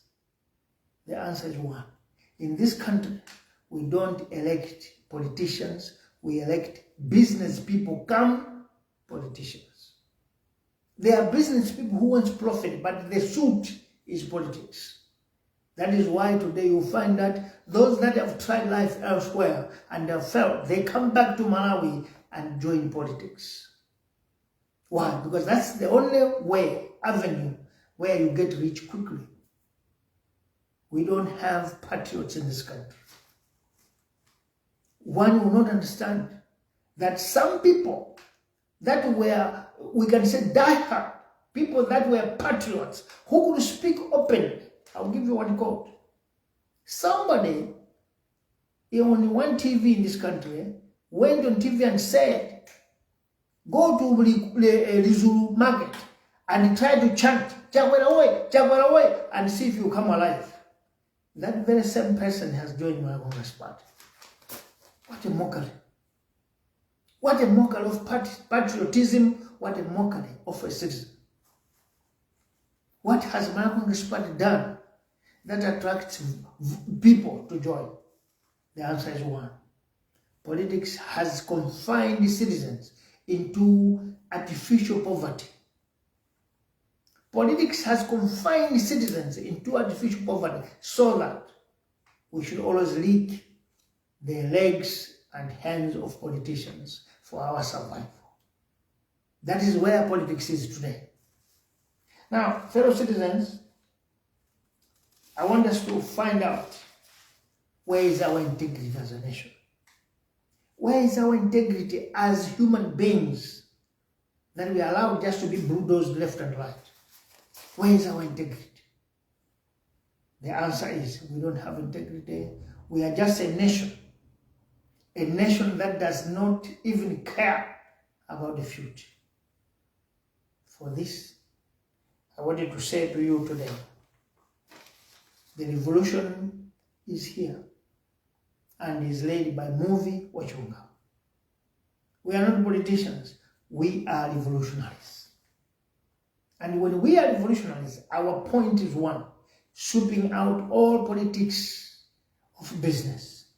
The answer is one. In this country, we don't elect politicians, we elect business people come politicians. There are business people who want profit, but the suit is politics. That is why today you find that those that have tried life elsewhere and have failed, they come back to Malawi and join politics. Why? Because that's the only avenue where you get rich quickly. We don't have patriots in this country. One will not understand that some people that were, we can say, diehard, people that were patriots, who could speak openly. I'll give you one quote. Somebody on one TV in this country, went on TV and said, go to Rizuru market and try to chant, Jagwera away, and see if you come alive. That very same person has joined my Congress party. What a mockery. What a mockery of patriotism. What a mockery of a citizen. What has my Congress party done that attracts people to join? The answer is one. Politics has confined citizens into artificial poverty. Politics has confined citizens into artificial poverty so that we should always lick the legs and hands of politicians for our survival. That is where politics is today. Now, fellow citizens, I want us to find out, where is our integrity as a nation? Where is our integrity as human beings that we are allowed just to be bulldozed left and right? Where is our integrity? The answer is we don't have integrity. We are just a nation that does not even care about the future. For this, I wanted to say to you today, the revolution is here and is led by Muvi Wachilungamo. We are not politicians, we are revolutionaries. And when we are revolutionaries, our point is one: sweeping out all politics of business,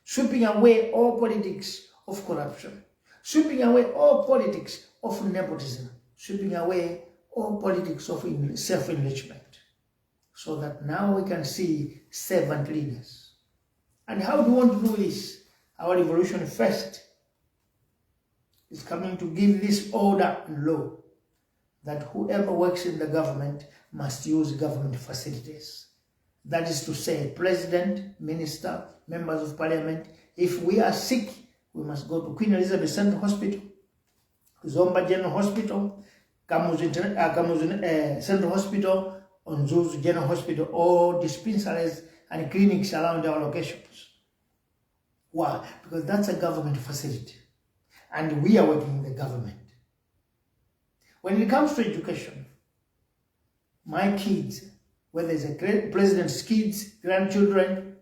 sweeping away all politics of corruption, sweeping away all politics of nepotism, sweeping away all politics of self-enrichment, so that now we can see servant leaders. And how do we want to do this? Our revolution first is coming to give this order and law that whoever works in the government must use government facilities. That is to say, president, minister, members of parliament. If we are sick, we must go to Queen Elizabeth Central Hospital, Zomba General Hospital, Kamuzu Central Hospital, Onzuzu General Hospital, or dispensaries and clinics around our locations. Why? Because that's a government facility, and we are working in the government. When it comes to education, my kids, whether it's a president's kids, grandchildren,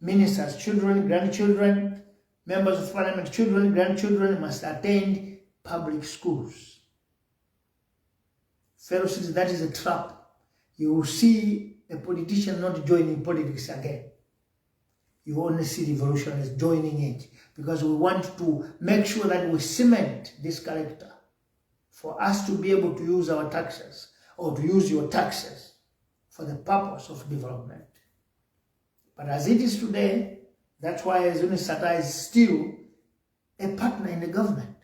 ministers' children, grandchildren, members of parliament, children, grandchildren, must attend public schools. Fellow citizens, that is a trap. You will see a politician not joining politics again. You only see revolutionaries joining it, because we want to make sure that we cement this character for us to be able to use our taxes, or to use your taxes for the purpose of development. But as it is today, that's why Zunisata is still a partner in the government.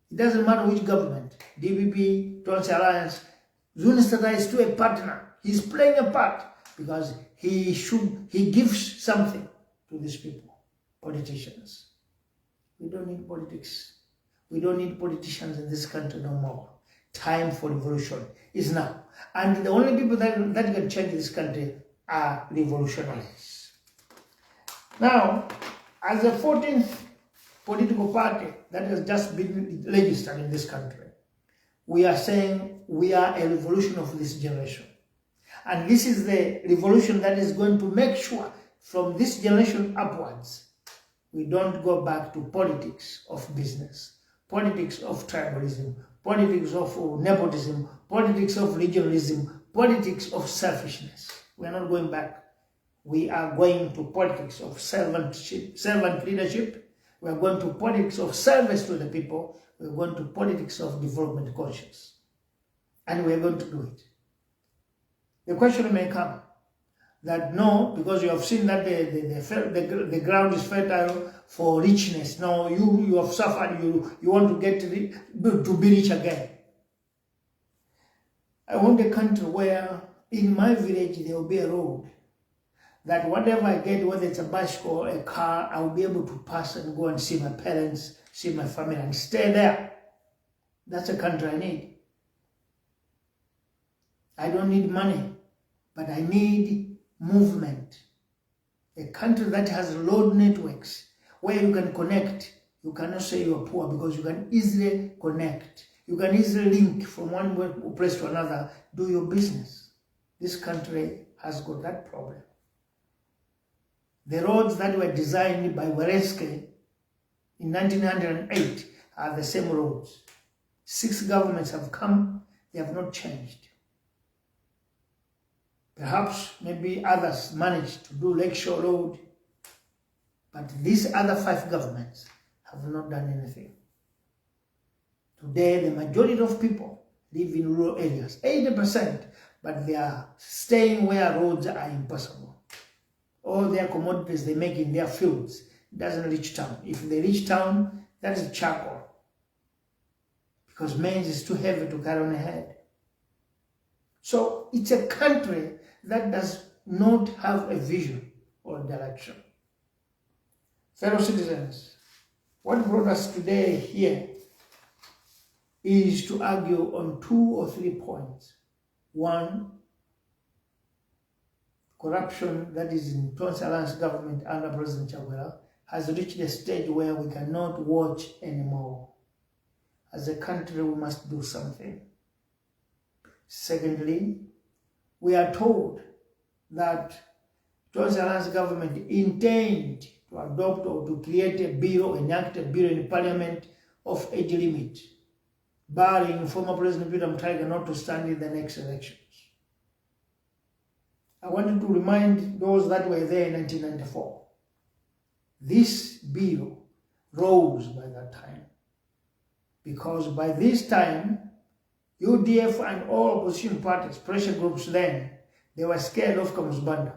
It doesn't matter which government, DPP, Tonsi Alliance, Zunisata is still a partner. He's playing a part because he gives something to these people, politicians. We don't need politics. We don't need politicians in this country no more. Time for revolution is now. And the only people that can change this country are revolutionaries. Now, as the 14th political party that has just been registered in this country, we are saying we are a revolution of this generation. And this is the revolution that is going to make sure from this generation upwards, we don't go back to politics of business, politics of tribalism, politics of nepotism, politics of regionalism, politics of selfishness. We are not going back. We are going to politics of servant leadership. We are going to politics of service to the people. We are going to politics of development conscience. And we are going to do it. The question may come that no, because you have seen that the ground is fertile for richness. Now you have suffered, you want to get to be rich again. I want a country where in my village there will be a road that whatever I get, whether it's a bicycle or a car, I will be able to pass and go and see my parents, see my family, and stay there. That's a country I need. I don't need money, but I need movement. A country that has road networks where you can connect. You cannot say you are poor because you can easily connect. You can easily link from one place to another, do your business. This country has got that problem. The roads that were designed by Wereske in 1908 are the same roads. 6 governments have come, they have not changed. Perhaps maybe others managed to do Lakeshore Road, but these other 5 governments have not done anything. Today, the majority of people live in rural areas, 80%, but they are staying where roads are impossible. All their commodities they make in their fields doesn't reach town. If they reach town, that is charcoal, because maize is too heavy to carry on ahead. So it's a country that does not have a vision or direction. Fellow citizens, what brought us today here is to argue on 2 or 3 points. 1, corruption that is in Tonse Alliance government under President Chakwera has reached a stage where we cannot watch anymore. As a country, we must do something. Secondly, we are told that Tonse Alliance government intend to adopt or to create a bill or enact a bill in Parliament of age limit, barring former President Peter Mutharika not to stand in the next elections. I wanted to remind those that were there in 1994. This bill rose by that time, because by this time, UDF and all opposition parties, pressure groups then, they were scared of Kamusbanda.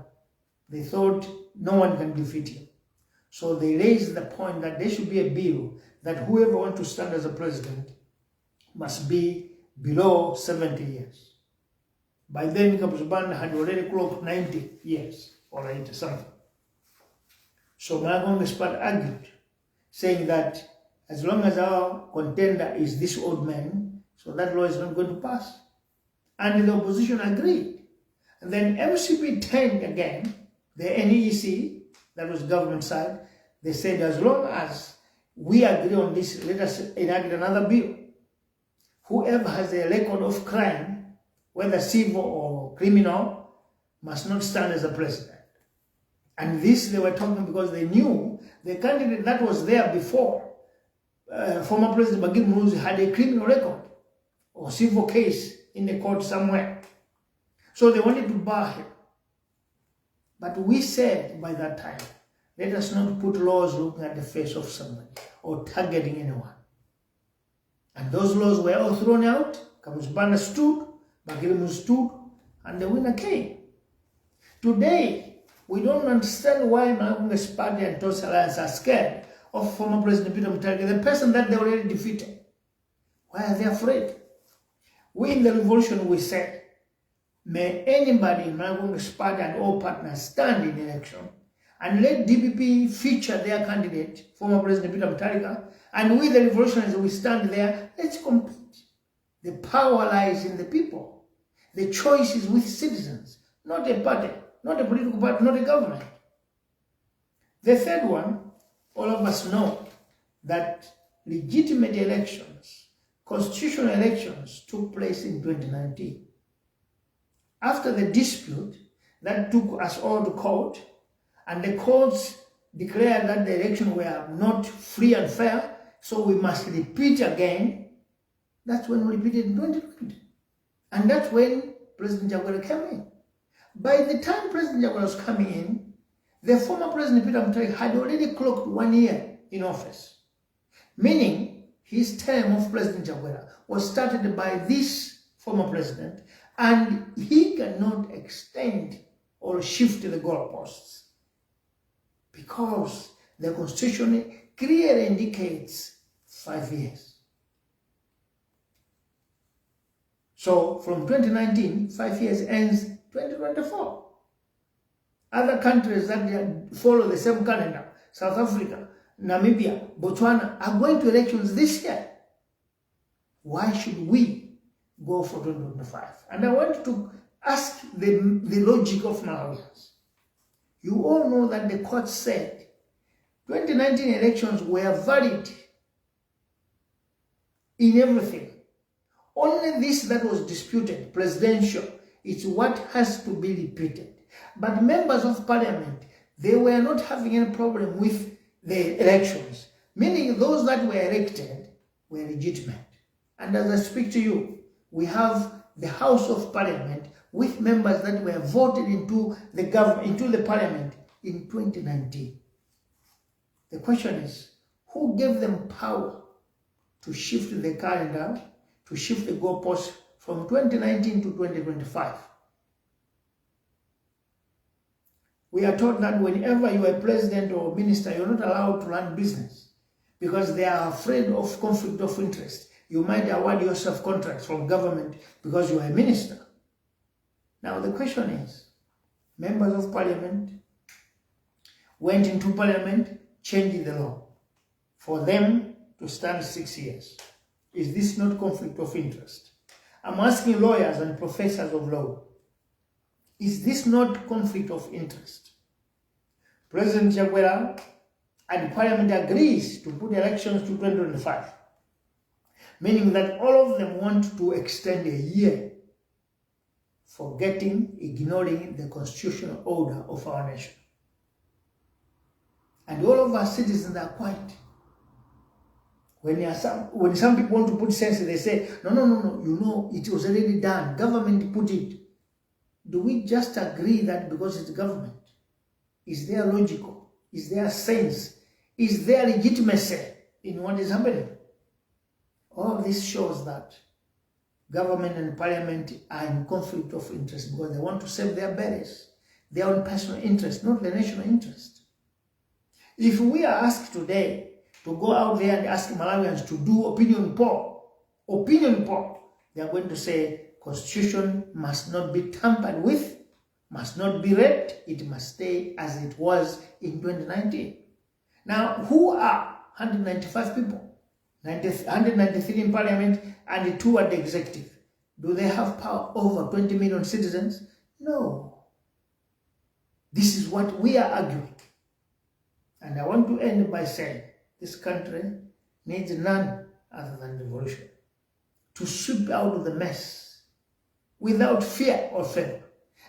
They thought no one can defeat him. So they raised the point that there should be a bill that whoever wants to stand as a president must be below 70 years. By then, Kamusbanda had already clocked 90 years or 80 something. So Malagonga Spat argued, saying that as long as our contender is this old man, so that law is not going to pass. And the opposition agreed. And then MCP turned again, the NEC, that was government side, they said as long as we agree on this, let us enact another bill. Whoever has a record of crime, whether civil or criminal, must not stand as a president. And this they were talking because they knew the candidate that was there before, former President Bagir Muruzi, had a criminal record or civil case in the court somewhere. So they wanted to bar him. But we said by that time, let us not put laws looking at the face of somebody or targeting anyone. And those laws were all thrown out. Kamusbanda stood, Bagir Muruzi stood, and the winner came. Today, we don't understand why Malagonga's party and Tonse Alliance are scared of former President Peter Mutharika, the person that they already defeated. Why are they afraid? We in the revolution, we said, may anybody in Malagonga's party and all partners stand in election and let DPP feature their candidate, former President Peter Mutharika, and we the revolutionaries, we stand there, let's compete. The power lies in the people. The choice is with citizens, not a party. Not a political party, not a government. The third one, all of us know that legitimate elections, constitutional elections, took place in 2019. After the dispute that took us all to court, and the courts declared that the elections were not free and fair, so we must repeat again, that's when we repeated in 2020. And that's when President Chakwera came in. By the time President Chakwera was coming in, the former President Peter Mutharika had already clocked 1 year in office, meaning his term of President Chakwera was started by this former president, and he cannot extend or shift the goalposts because the Constitution clearly indicates 5 years. So from 2019, 5 years ends 2024. Other countries that follow the same calendar, South Africa, Namibia, Botswana, are going to elections this year. Why should we go for 2025? And I want to ask the logic of Malawians. You all know that the court said 2019 elections were valid in everything. Only this that was disputed, presidential, it's what has to be repeated. But members of parliament, they were not having any problem with the elections, meaning those that were elected were legitimate. And as I speak to you, we have the House of Parliament with members that were voted into the government, into the parliament in 2019. The question is, who gave them power to shift the calendar, to shift the goalposts from 2019 to 2025? We are told that whenever you are president or minister, you're not allowed to run business because they are afraid of conflict of interest. You might award yourself contracts from government because you are a minister. Now the question is, members of parliament went into parliament, changing the law for them to stand 6 years. Is this not conflict of interest? I'm asking lawyers and professors of law, is this not conflict of interest? President Chakwera and Parliament agrees to put elections to 2025, meaning that all of them want to extend a year, ignoring the constitutional order of our nation. And all of our citizens are quiet. When some people want to put sense, they say, no, you know, it was already done. Government put it. Do we just agree that because it's government? Is there logical? Is there sense? Is there legitimacy in what is happening? All this shows that government and parliament are in conflict of interest because they want to save their bellies, their own personal interest, not the national interest. If we are asked today to go out there and ask Malawians to do opinion poll, they are going to say Constitution must not be tampered with, must not be read, it must stay as it was in 2019. Now, who are 195 people? 193 in parliament and 2 at the executive. Do they have power over 20 million citizens? No. This is what we are arguing. And I want to end by saying this country needs none other than revolution to sweep out of the mess without fear or favor.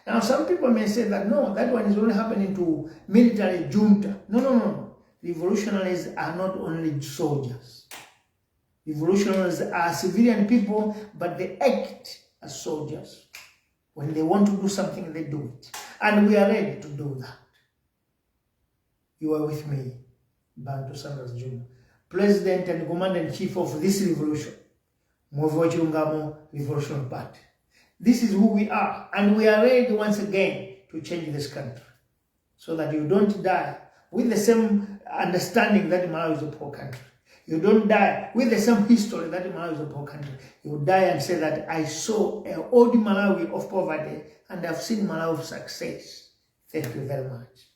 Now, some people may say that, no, that one is only happening to military junta. No. Revolutionaries are not only soldiers. Revolutionaries are civilian people, but they act as soldiers. When they want to do something, they do it. And we are ready to do that. You are with me, Bantu Sanders Jr., President and Commander-in-Chief of this revolution, Muvi Wachilungamo Revolutionary Party. This is who we are, and we are ready once again to change this country so that you don't die with the same understanding that Malawi is a poor country. You don't die with the same history that Malawi is a poor country. You die and say that I saw an old Malawi of poverty and I've seen Malawi of success. Thank you very much.